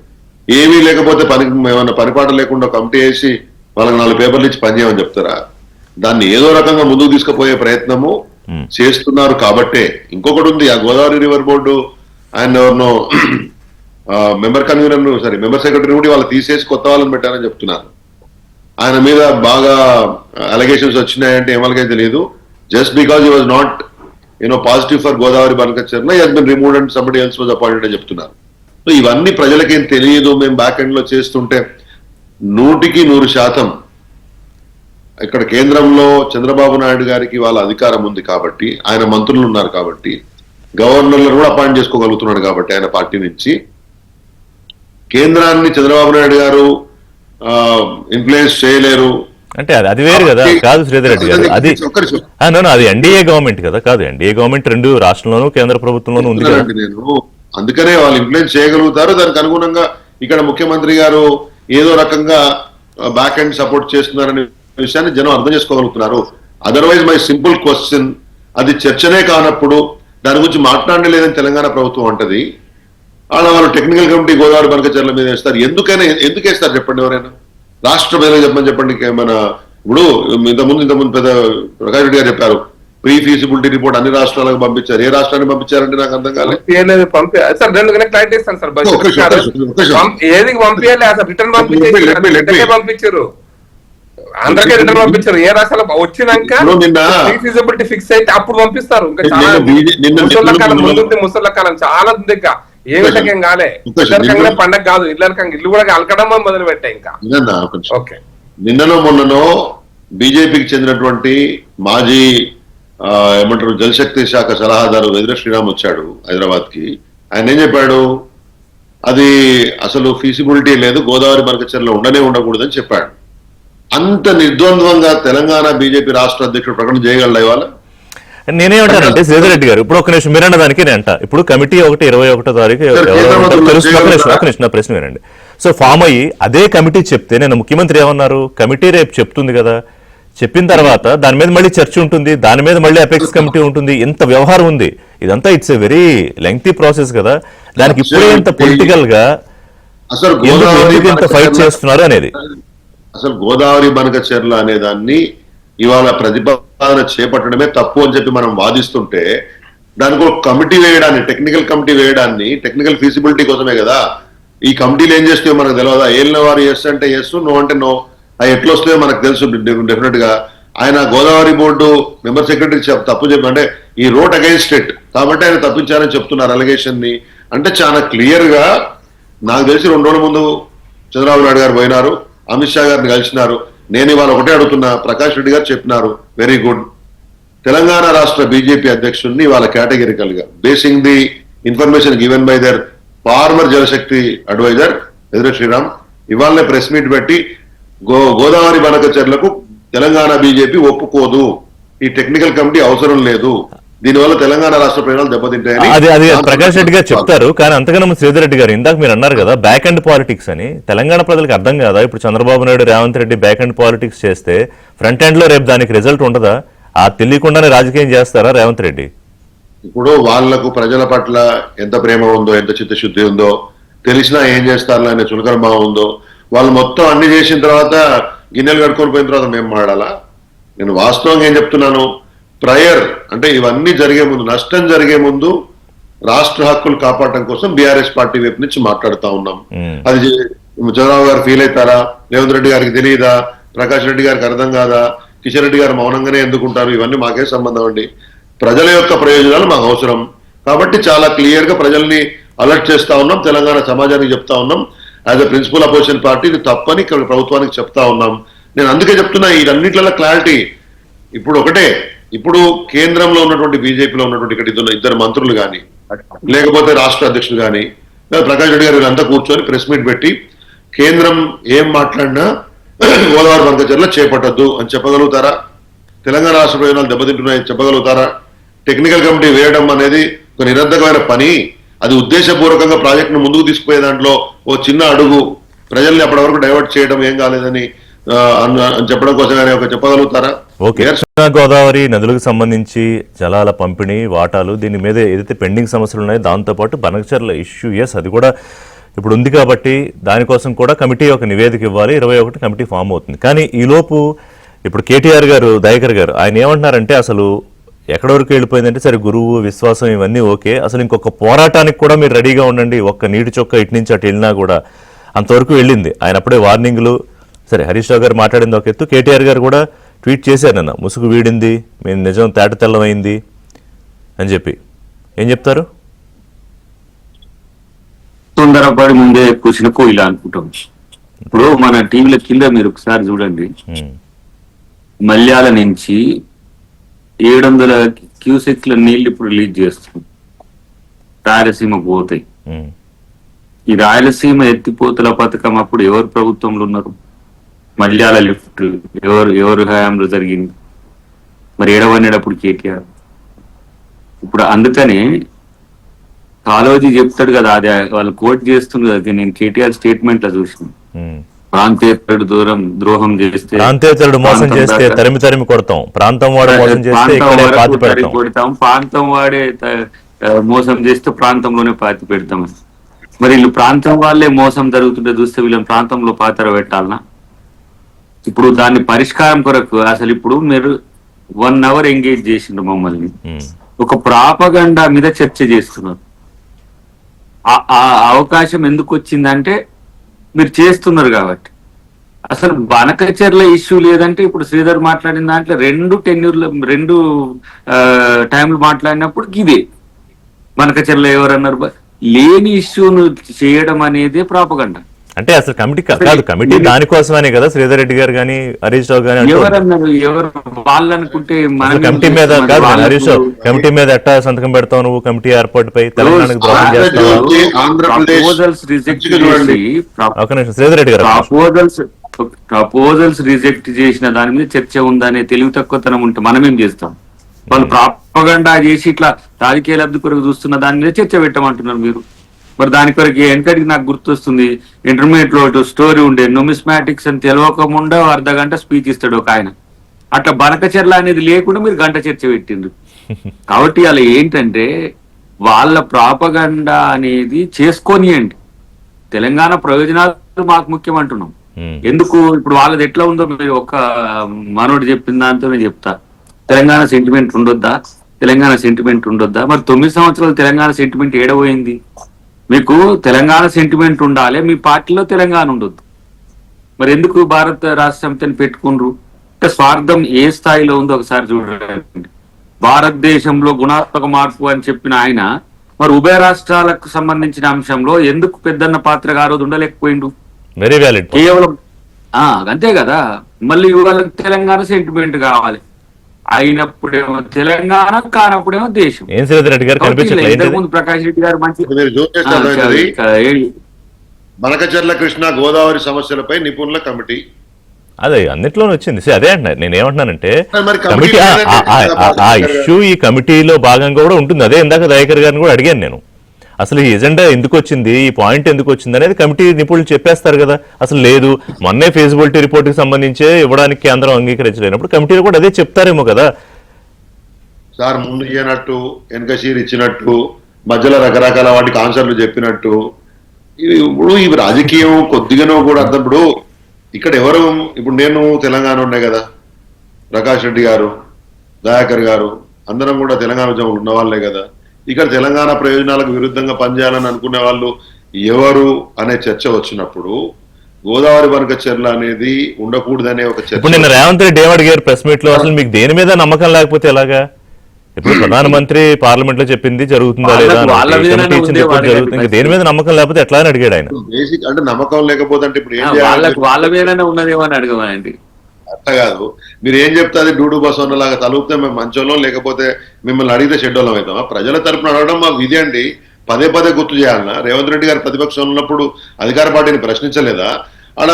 ఏమీ లేకపోతే ఏమన్నా పనిపాట లేకుండా కమిటీ వేసి వాళ్ళకి 4 పేపర్లు ఇచ్చి పనిచేయమని చెప్తారా? దాన్ని ఏదో రకంగా ముందుకు తీసుకుపోయే ప్రయత్నము చేస్తున్నారు. కాబట్టే ఇంకొకటి ఉంది, ఆ గోదావరి రివర్ బోర్డు ఆయన ఎవరినో మెంబర్ సెక్రటరీ కూడా వాళ్ళు తీసేసి కొత్త వాళ్ళని పెట్టారని చెప్తున్నారు. ఆయన మీద బాగా అలిగేషన్స్ వచ్చినాయంటే ఏమలకైతే తెలియదు. Just because he was not positive for Godavari Banakacherla, he has been removed and somebody else was appointed అని చెప్తున్నారు. సో ఇవన్నీ ప్రజలకేం తెలియదు. మేము బ్యాక్ ఎండ్ లో చేస్తుంటే 100% ఇక్కడ కేంద్రంలో చంద్రబాబు నాయుడు గారికి వాళ్ళ అధికారం ఉంది కాబట్టి, ఆయన మంత్రులు ఉన్నారు కాబట్టి, గవర్నర్లను కూడా అపాయింట్ చేసుకోగలుగుతున్నాడు కాబట్టి ఆయన పార్టీ నుంచి కేంద్రాన్ని చంద్రబాబు నాయుడు గారు ఇన్ఫ్లుయెన్స్ చేయలేరు. అంటే అది వేరు కదా. కాదు శ్రీధర్ రెడ్డి గారు, అది ఎన్డీఏ గవర్నమెంట్ కదా. కాదు, ఎన్డీఏ గవర్నమెంట్ 2 రాష్ట్రంలోనూ కేంద్ర ప్రభుత్వంలోనూ ఉంది కదా. నేను అందుకనే వాళ్ళు ఇన్ఫ్లుయెన్స్ చేయగలుగుతారు. దానికి అనుగుణంగా ఇక్కడ ముఖ్యమంత్రి గారు ఏదో రకంగా బ్యాక్ ఎండ్ సపోర్ట్ చేస్తున్నారనే విషయాన్ని జనం అర్థం చేసుకోగలుగుతున్నారు. అదర్వైజ్ మై సింపుల్ క్వశ్చన్, అది చర్చనే కానప్పుడు దాని గురించి మాట్లాడలేదని తెలంగాణ ప్రభుత్వం అంటది. వాళ్ళు టెక్నికల్ కమిటీ గోదావరి బనకచెర్ల మీద వేస్తారు. ఎందుకు వేస్తారు చెప్పండి? ఎవరైనా రాష్ట్ర ప్రజలకు చెప్పండి. మన ఇప్పుడు ఇంతకుముందు పెద్ద ప్రకాష్ రెడ్డి గారు చెప్పారు, ప్రీ ఫీజిబిలిటీ రిపోర్ట్ అన్ని రాష్ట్రాలకు పంపించారు. ఏ రాష్ట్రానికి పంపించారంటే నాకు అర్థం కాలేదు. పంపించారు ఆంధ్రకే రిటర్న్ పంపించారు. ఏ రాష్ట్రాలు వచ్చినాక ఇప్పుడు నిన్న ఫీజిబిలిటీ ఫిక్స్ అయితే అప్పుడు పంపిస్తారు. ఇంకా నిన్న చాలా నిన్న ముసళ్ళ కాలం నిన్న ముందుంది, ముసళ్ళ కాలం చాలా ఉంది. ఇంకా ఏ విధంగా కాలే, ఇళ్ళ పండగ కాదు, ఇల్లు కూడా అలకడం మొదలు పెట్టాయి. ఇంకా ఓకే, నిన్ననో మొన్ననో బీజేపీకి చెందినటువంటి మాజీ ఏమంటారు జలశక్తి శాఖ సలహాదారు వెదిర శ్రీరామ్ వచ్చాడు హైదరాబాద్ కి. ఆయన ఏం చెప్పాడు, అది అసలు ఫీజిబిలిటీ లేదు, గోదావరి మరకచర్లో ఉండకూడదని చెప్పాడు. అంత నిర్ద్వంద్వంగా తెలంగాణ బీజేపీ రాష్ట్ర అధ్యక్షుడు ప్రకటన చేయగలరా ఇవాళ? నేనేమంటానంటే శ్రీధర్ రెడ్డి గారు, ఇప్పుడు ఒక నిమిషం మీరు అన్నదానికి నేను అంట, ఇప్పుడు కమిటీ 21వ తారీఖు నా ప్రశ్న వినండి. సో ఫామ్ అయ్యి అదే కమిటీ చెప్తే, నేను ముఖ్యమంత్రి ఏమన్నారు, కమిటీ రేపు చెప్తుంది కదా, చెప్పిన తర్వాత దాని మీద మళ్ళీ చర్చ ఉంటుంది, దాని మీద మళ్ళీ అపెక్స్ కమిటీ ఉంటుంది, ఎంత వ్యవహారం ఉంది ఇదంతా. It's a very lengthy process కదా, దానికి ఇప్పుడే ఎంత పొలిటికల్ గా అసలు ఎంత ఫైట్ చేస్తున్నారు అనేది. అసలు గోదావరి బనకచెర్ల అనే దాన్ని ఇవాళ ప్రతిపాదన చేపట్టడమే తప్పు అని చెప్పి మనం వాదిస్తుంటే, దానికి ఒక కమిటీ వేయడాన్ని, టెక్నికల్ కమిటీ వేయడాన్ని, టెక్నికల్ ఫీజిబిలిటీ కోసమే కదా. ఈ కమిటీలు ఏం చేస్తాయో మనకు తెలియదా? ఏళ్ళ వారు ఎస్ అంటే ఎస్, నో అంటే నో. అవి ఎట్లా వస్తాయో మనకు తెలుసు డెఫినెట్ గా. ఆయన గోదావరి బోర్డు మెంబర్ సెక్రటరీ తప్పు చెప్పి, అంటే ఈ రోడ్ అగైన్స్ట్ ఇట్ కాబట్టి ఆయన తప్పించారని చెప్తున్నారు అలిగేషన్ ని. అంటే చాలా క్లియర్ గా నాకు తెలిసి 2 రోజుల ముందు చంద్రబాబు నాయుడు గారు పోయినారు, అమిత్ షా గారిని కలిసినారు. నేను ఇవాళ ఒకటే అడుగుతున్నా, ప్రకాష్ రెడ్డి గారు చెప్పినారు వెరీ గుడ్, తెలంగాణ రాష్ట్ర బీజేపీ అధ్యక్షుడిని ఇవాళ కేటగిరికల్ గా basing the information given by their former Jalshakti adviser Vedira Sriram ఇవాళనే ప్రెస్ మీట్ పెట్టి గోదావరి బనకచెర్లకు తెలంగాణ బీజేపీ ఒప్పుకోదు, ఈ టెక్నికల్ కమిటీ అవసరం లేదు, దీనివల్ల తెలంగాణ రాష్ట్ర ప్రజలు దెబ్బతింటాయని అది ప్రకాష్ రెడ్డి గారు చెప్తారు. కానీ అంతకన్నా శ్రీధర్ రెడ్డి గారు, ఇందాక మీరు అన్నారు కదా బ్యాక్ అండ్ పాలిటిక్స్ అని, తెలంగాణ ప్రజలకు అర్థం కాదా? ఇప్పుడు Chandrababu Naidu, Revanth Reddy back and politics చేస్తే ఫ్రంట్ ఎండ్ లో రేపు దానికి రిజల్ట్ ఉండదా? ఆ తెలియకుండానే రాజకీయం చేస్తారా రేవంత్ రెడ్డి? ఇప్పుడు వాళ్లకు ప్రజల పట్ల ఎంత ప్రేమ ఉందో, ఎంత చిత్తశుద్ధి ఉందో తెలిసినా ఏం చేస్తారు అనే చులకన ఉందో, వాళ్ళు మొత్తం అన్ని చేసిన తర్వాత గిన్నెలు కట్టుకొని పోయిన తర్వాత మేము మాడాలా? నేను వాస్తవంగా ఏం చెప్తున్నాను, ప్రయర్ అంటే ఇవన్నీ జరిగే ముందు, నష్టం జరిగే ముందు రాష్ట్ర హక్కులు కాపాడటం కోసం బీఆర్ఎస్ పార్టీ వైపు నుంచి మాట్లాడుతా ఉన్నాం. అది చంద్రబాబు గారు ఫీల్ అవుతారా, రేవంత్ రెడ్డి గారికి తెలియదా, ప్రకాష్ రెడ్డి గారికి అర్థం కాదా, కిషన్ రెడ్డి గారు మౌనంగానే ఎందుకుంటారు? ఇవన్నీ మాకే సంబంధం అండి. ప్రజల యొక్క ప్రయోజనాలు మాకు అవసరం కాబట్టి చాలా క్లియర్ గా ప్రజల్ని అలర్ట్ చేస్తా ఉన్నాం, తెలంగాణ సమాజానికి చెప్తా ఉన్నాం. As a principal opposition party ఇది తప్పని ఇక్కడ ప్రభుత్వానికి చెప్తా ఉన్నాం. నేను అందుకే చెప్తున్నా, వీటన్నిట్ల క్లారిటీ ఇప్పుడు ఒకటే. ఇప్పుడు కేంద్రంలో ఉన్నటువంటి బీజేపీలో ఉన్నటువంటి ఇక్కడ ఇద్దరు మంత్రులు కానీ, లేకపోతే రాష్ట్ర అధ్యక్షులు కానీ, ప్రకాష్ రెడ్డి గారు వీళ్ళంతా కూర్చొని ప్రెస్ మీట్ పెట్టి కేంద్రం ఏం మాట్లాడినా గోదావరి బనకచెర్ల చేపట్టద్దు అని చెప్పగలుగుతారా? తెలంగాణ రాష్ట్ర ప్రయోజనాలు దెబ్బతింటున్నాయని చెప్పగలుగుతారా? టెక్నికల్ కమిటీ వేయడం అనేది ఒక నిరర్ధకమైన పని. అది ఉద్దేశపూర్వకంగా ప్రాజెక్టును ముందుకు తీసుకుపోయే దాంట్లో ఓ చిన్న అడుగు, ప్రజల్ని అప్పటి వరకు డైవర్ట్ చేయడం ఏం కాలేదని చెప్పడం కోసమే ఒక చెప్పగలుగుతారా? ఓకే, గోదావరి నదులకు సంబంధించి జలాల పంపిణీ, వాటాలు, దీని మీద ఏదైతే పెండింగ్ సమస్యలు ఉన్నాయో దాంతోపాటు బనకచెర్ల ఇష్యూ, ఎస్ అది కూడా ఇప్పుడు ఉంది కాబట్టి దానికోసం కూడా కమిటీ ఒక నివేదిక ఇవ్వాలి. 21 కమిటీ ఫామ్ అవుతుంది. కానీ ఈలోపు ఇప్పుడు కేటీఆర్ గారు, దయాకర్ గారు ఆయన ఏమంటున్నారంటే, అసలు ఎక్కడి వరకు వెళ్ళిపోయిందంటే, సరే గురువు విశ్వాసం ఇవన్నీ ఓకే, అసలు ఇంకొక పోరాటానికి కూడా మీరు రెడీగా ఉండండి, ఒక్క నీటి చొక్క ఇటు నుంచి అటు వెళ్ళినా కూడా అంతవరకు వెళ్ళింది. ఆయన అప్పుడే వార్నింగ్లు, సరే హరీష్ రావు గారు మాట్లాడింది ఒక ఎత్తు, కేటీఆర్ గారు కూడా ట్వీట్ చేశారు నిన్న, ముసుగు వీడింది, మేము నిజం తేట తెల్లమైంది అని చెప్పి. ఏం చెప్తారు? తొందరపడి ముందే కూర్చుని ఇలా అనుకుంటాం. ఇప్పుడు మన టీవీల కింద మీరు ఒకసారి చూడండి, మల్యాల నుంచి 700 క్యూసెక్ల నీళ్లు ఇప్పుడు రిలీజ్ చేస్తుంది, రాయలసీమ పోతాయి. ఈ రాయలసీమ ఎత్తిపోతల పథకం అప్పుడు ఎవరు ప్రభుత్వంలో ఉన్నారు? మల్యాల లిఫ్ట్ ఎవరు హయాంలో జరిగింది? మరి ఏడవనేటప్పుడు కేటీఆర్. ఇప్పుడు అందుకనే కాలోజీ చెప్తాడు కదా, అది వాళ్ళు కోట్ చేస్తుంది కదా, నేను కేటీఆర్ స్టేట్మెంట్ లో చూసిన, ప్రాంతేతరుడు ద్రోహం చేస్తే, ప్రాంతేతరుడు మోసం చేస్తే తరిమి తరిమి కొడతాం, ప్రాంతం వాడు మోసం చేస్తే కొడతాం, ప్రాంతం వాడే మోసం చేస్తే ప్రాంతంలోనే పాతి పెడతాం. మరి వీళ్ళు ప్రాంతం వాళ్ళే మోసం జరుగుతుంటే చూస్తే వీళ్ళని ప్రాంతంలో పాతర పెట్టాలనా? ఇప్పుడు దాన్ని పరిష్కారం కొరకు అసలు ఇప్పుడు మీరు 1 hour ఎంగేజ్ చేసిండ్రు మమ్మల్ని, ఒక ప్రాపగండా మీద చర్చ చేస్తున్నారు. ఆ అవకాశం ఎందుకు వచ్చిందంటే మీరు చేస్తున్నారు కాబట్టి. అసలు బనకచెర్ల ఇష్యూ లేదంటే ఇప్పుడు శ్రీధర్ మాట్లాడిన దాంట్లో 2 టెన్యూర్లు 2 టైంలు మాట్లాడినప్పుడు ఇదే బనకచెర్ల ఎవరన్నారు లేని ఇష్యూను చేయడం అనేది ప్రాపగండ. అంటే అసలు కమిటీ కాదు, కమిటీ దానికోసమనే కదా శ్రీధర్ రెడ్డి గారు కానీ హరీష్ రావు గానీ ఎవరన్నారు, ఎవరు వాళ్ళనుకుంటే కమిటీ మీద కాదు హరీష్ రావు, కమిటీ మీద ఎట్టా సంతకం పెడతావు నువ్వు, కమిటీ ఏర్పాటుపై తెలంగాణకు ద్రోహం చేస్తావా? ప్రపోజల్స్ రిజెక్ట్ చేసి ఒక నిమిషం శ్రీధర్ రెడ్డి గారు, ప్రపోజల్స్ రిజెక్ట్ చేసిన దాని మీద చర్చ ఉందనే తెలివి తక్కువతనం ఉంటే మనమేం చేస్తాం? వాళ్ళు ప్రాపగండా చేసి ఇట్లా రాజకీయ లబ్ధి కొరకు చూస్తున్న దాని మీద చర్చ పెట్టమంటున్నారు మీరు. మరి దాని కొరకు వెనకటికి నాకు గుర్తొస్తుంది, ఇంటర్మీడియట్ లో స్టోరీ ఉండే న్యూమిస్మాటిక్స్ అని తెలియకుండా 1/2 గంట స్పీచ్ ఇస్తాడు ఒక ఆయన. అట్లా బనకచెర్ల అనేది లేకుండా మీరు గంట చర్చ పెట్టిండ్రు. కాబట్టి అలా ఏంటంటే వాళ్ళ ప్రాపగండా అనేది చేసుకోనియండి, తెలంగాణ ప్రయోజనాలు మాకు ముఖ్యం అంటున్నాం. ఎందుకు ఇప్పుడు వాళ్ళది ఎట్లా ఉందో మీరు ఒక మనోడు చెప్పిన దాంతో నేను చెప్తా. తెలంగాణ సెంటిమెంట్ ఉండొద్దా, తెలంగాణ సెంటిమెంట్ ఉండొద్దా? మరి 9 సంవత్సరాలు తెలంగాణ సెంటిమెంట్ ఏడబోయింది? మీకు తెలంగాణ సెంటిమెంట్ ఉండాలి, మీ పార్టీలో తెలంగాణ ఉండొద్దు. మరి ఎందుకు భారత రాష్ట్ర సమితిని పెట్టుకుండ్రు? అంటే స్వార్థం ఏ స్థాయిలో ఉందో ఒకసారి చూడండి. భారతదేశంలో గుణాత్మక మార్పు అని చెప్పిన ఆయన మరి ఉభయ రాష్ట్రాలకు సంబంధించిన అంశంలో ఎందుకు పెద్దన్న పాత్రగా ఆ రోజు ఉండలేకపోయిండు? Very valid. కేవలం అంతే కదా. మళ్ళీ వాళ్ళకి తెలంగాణ సెంటిమెంట్ కావాలి, అయినప్పుడేమో తెలంగాణ, కానప్పుడేమో దేశం. ఏం శ్రీధర్ రెడ్డి గారు ఇంతకుముందు ప్రకాష్ రెడ్డి గారు మంచి బనకచెర్ల కృష్ణా గోదావరి సమస్యలపై నిపుణుల కమిటీ, అదే అన్నిట్లోనే వచ్చింది. అదే అంటున్నా, నేను ఏమంటున్నానంటే మరి కమిటీ ఆ ఇష్యూ ఈ కమిటీలో భాగంగా కూడా ఉంటుంది. అదే ఇందాక దయాకర్ గారిని కూడా అడిగాను నేను, అసలు ఈ ఎజెండా ఎందుకు వచ్చింది, ఈ పాయింట్ ఎందుకు వచ్చింది అనేది కమిటీ నిపుణులు చెప్పేస్తారు కదా. అసలు లేదు, మొన్నే ఫీజిబిలిటీ రిపోర్ట్ కి సంబంధించే ఇవ్వడానికి కేంద్రం అంగీకరించలేనప్పుడు కమిటీలో కూడా అదే చెప్తారేమో కదా. సార్ ముందు ఇచ్చినట్టు వెనకసీరు ఇచ్చినట్టు మధ్యలో రకరకాల వాటికి ఆన్సర్లు చెప్పినట్టు ఇవి రాజకీయం కొద్దిగానో కూడా అర్థం. ఇప్పుడు ఇక్కడ ఎవరు, ఇప్పుడు నేను తెలంగాణ ఉన్నాయి కదా, ప్రకాష్ రెడ్డి గారు, దయాకర్ గారు అందరం కూడా తెలంగాణ ఉద్యమంలో ఉన్న వాళ్ళే కదా. ఇక్కడ తెలంగాణ ప్రయోజనాలకు విరుద్ధంగా పనిచేయాలని అనుకునే వాళ్ళు ఎవరు అనే చర్చ వచ్చినప్పుడు గోదావరి బనకచెర్ల అనేది ఉండకూడదనే ఒక చర్చ. ఇప్పుడు నిన్న రేవంత్ రెడ్డి ఏమడిగారు ప్రెస్ మీట్ లో, అసలు మీకు దేని మీద నమ్మకం లేకపోతే ఎలాగా? ఇప్పుడు ప్రధానమంత్రి పార్లమెంట్ లో చెప్పింది జరుగుతుందా లేదా, కమిటీ ఇచ్చిన రిపోర్ట్ జరుగుతుంది, దేని మీద నమ్మకం లేకపోతే ఎట్లా అని అడిగాడు ఆయన. బేసిక్ అంటే నమ్మకం లేకపోతే అంటే ఇప్పుడు ఏం వాళ్ళ మీదనే ఉన్నదేమో అని అడగమండి. అట్లా కాదు, మీరు ఏం చెప్తే అది డూడు బసవన్న లాగా తలుపుతే మేము మంచోళ్ళం, లేకపోతే మిమ్మల్ని అడిగితే చెడ్డోళ్ళం అవుతామా? ప్రజల తరపున అడగడం మా విధి అండి. పదే పదే గుర్తు చేయాలన్నా? రేవంత్ రెడ్డి గారు ప్రతిపక్షంలో ఉన్నప్పుడు అధికార పార్టీని ప్రశ్నించలేదా? అక్కడ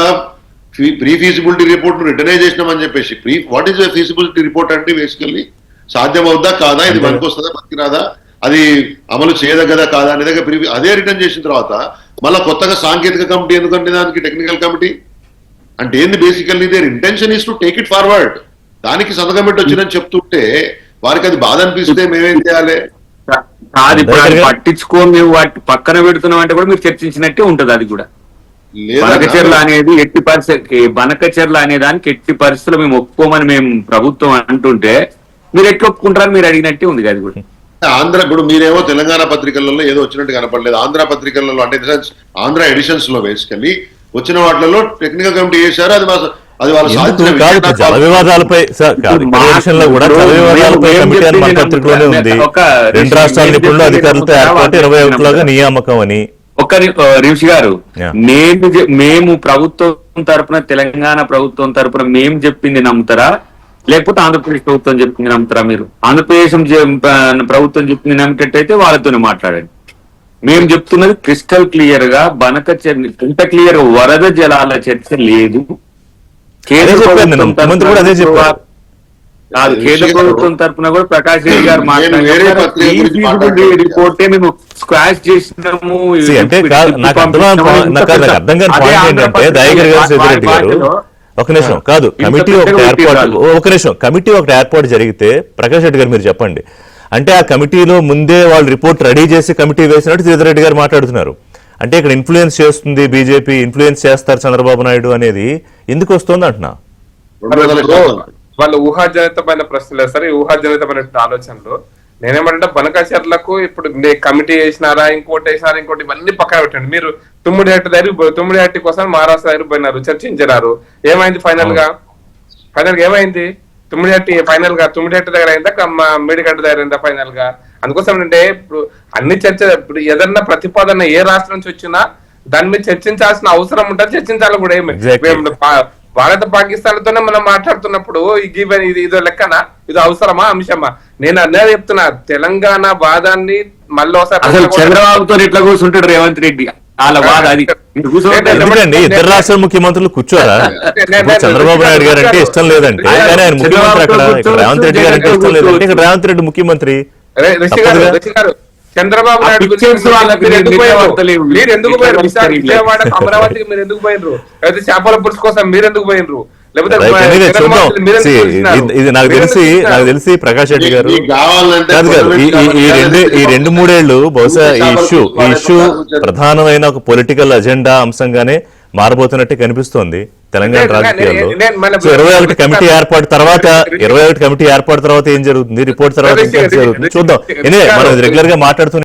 ప్రీ ఫీజిబిలిటీ రిపోర్ట్ రిటర్నే చేసినామని చెప్పేసి వాట్ ఈస్ ఫీజిబిలిటీ రిపోర్ట్ అంటే బేసికల్లీ సాధ్యం అవుద్దా కాదా, ఇది పనికి వస్తుందా పనికి రాదా, అది అమలు చేయదగ్గదా కాదా అనే దగ్గర అదే రిటర్న్ చేసిన తర్వాత మళ్ళీ కొత్తగా సాంకేతిక కమిటీ ఎందుకంటే దానికి టెక్నికల్ కమిటీ అంటే ఏంది? Basically there intention is to take it forward. దానికి సంతకం పెట్టి వచ్చిందని చెప్తుంటే వారికి అది బాధ అనిపిస్తే మేమేం చేయాలి? పట్టించుకోని మేము వాటి పక్కన పెడుతున్నాం అంటే కూడా మీరు చర్చించినట్టే ఉంటది. అది కూడా బనకచెర్ల అనేది ఎట్టి పరిస్థితి, బనకచెర్ల అనే దానికి ఎట్టి పరిస్థితులు మేము ఒప్పుకోమని మేము ప్రభుత్వం అంటుంటే మీరు ఎట్లా ఒప్పుకుంటారని మీరు అడిగినట్టే ఉంది. అది కూడా ఆంధ్ర ఇప్పుడు మీరేమో తెలంగాణ పత్రికలలో ఏదో వచ్చినట్టు కనపడలేదు, ఆంధ్ర పత్రికలలో అంటే ఆంధ్ర ఎడిషన్స్ లో బేసికల్లీ వచ్చిన వాటిలో టెక్నికల్ కమిటీ చేశారు. అది వాళ్ళ సాధించిన జల వివాదాలపై కూడా జల వివాదాలపై కమిటీ అని మన పత్రికలోనే ఉంది. 2 రాష్ట్రాల నిపుణులు అధికారులతో ఏర్పాటు 21లోగా నియామకం అని. ఒక్క రిషి గారు, మేము ప్రభుత్వం తరపున, తెలంగాణ ప్రభుత్వం తరపున మేము చెప్పింది నమ్ముతారా, లేకపోతే ఆంధ్రప్రదేశ్ ప్రభుత్వం చెప్పింది నమ్ముతారా? మీరు ఆంధ్రప్రదేశ్ ప్రభుత్వం చెప్పింది నమ్మేటట్టయితే వాళ్ళతోనే మాట్లాడండి. మేము చెప్తున్నది క్రిస్టల్ క్లియర్ గా బనకచెర్ల ఇంత క్లియర్ వరద జలాల చర్చ లేదు. కేంద్ర ప్రభుత్వం తరఫున కూడా ప్రకాష్ రెడ్డి గారు మాట్లాడారు, రిపోర్టే మేము స్క్వాష్ చేసినాము. ఒక నిమిషం కాదు, కమిటీ ఒకటి ఏర్పాటు జరిగితే ప్రకాష్ రెడ్డి గారు మీరు చెప్పండి, అంటే ఆ కమిటీలో ముందే వాళ్ళు రిపోర్ట్ రెడీ చేసి కమిటీ వేసినట్టు శ్రీధర్ రెడ్డి గారు మాట్లాడుతున్నారు. అంటే ఇక్కడ ఇన్ఫ్లుయెన్స్ చేస్తుంది బీజేపీ, ఇన్ఫ్లుయెన్స్ చేస్తారు చంద్రబాబు నాయుడు అనేది ఎందుకు వస్తుంది అంటున్నా? వాళ్ళు ఊహాజనితమైన ప్రశ్నలు వేస్తారు, ఈ ఊహాజనితమైన ఆలోచనలు నేనేమంటే బనకచర్లకు ఇప్పుడు కమిటీ వేసినారా, ఇంకోటి ఇవన్నీ పక్కన పెట్టండి. మీరు తుమ్మిడిహట్టి కోసం మహారాష్ట్ర దగ్గర పోయినారు, చర్చించినారు. ఏమైంది ఫైనల్ గా ఏమైంది? తుమ్మిడిహట్టి దగ్గర అయిందా, మేడిగడ్డ దగ్గర అయిందా ఫైనల్ గా? అందుకోసం అంటే ఇప్పుడు అన్ని ఇప్పుడు ఏదన్నా ప్రతిపాదన ఏ రాష్ట్రం నుంచి వచ్చినా దాని మీద చర్చించాల్సిన అవసరం ఉంటుంది, చర్చించాలి కూడా. భారత పాకిస్తాన్తోనే మనం మాట్లాడుతున్నప్పుడు ఇదో లెక్కనా, ఇదో అవసరమా అంశమా? నేను అదే చెప్తున్నా, తెలంగాణ వాదాన్ని మళ్ళీ అసలు చంద్రబాబుతో ఎట్లా కూర్చుంటాడు రేవంత్ రెడ్డి? వాళ్ళ వాద అది. ఎందుకండి ఇద్దరు రాష్ట్రాల ముఖ్యమంత్రులు కూర్చోరా? చంద్రబాబు నాయుడు గారు అంటే ఇష్టం లేదంటే కానీ ఆయన ముఖ్యమంత్రి అక్కడ, ఇక్కడ రేవంత్ రెడ్డి గారు అంటే ఇష్టం లేదంటే ఇక్కడ రేవంత్ రెడ్డి ముఖ్యమంత్రి. చంద్రబాబు నాయుడు మీరు ఎందుకు పోయినారు? విజయవాడ అమరావతికి మీరు ఎందుకు పోయినరు? అయితే చేపల పులుసు కోసం మీరు ఎందుకు పోయినరు? లేకపోతే ఇది నాకు తెలిసి ప్రకాష్ రెడ్డి గారు కాదు ఈ 2-3 ఏళ్ళు బహుశా ఈ ఇష్యూ ప్రధానమైన ఒక పొలిటికల్ అజెండా అంశంగానే మారబోతున్నట్టే కనిపిస్తోంది తెలంగాణ రాజకీయాల్లో. 21 కమిటీ ఏర్పాటు తర్వాత ఏం జరుగుతుంది, రిపోర్ట్ తర్వాత ఏం జరుగుతుంది చూద్దాం. మనం రెగ్యులర్ గా మాట్లాడుతూ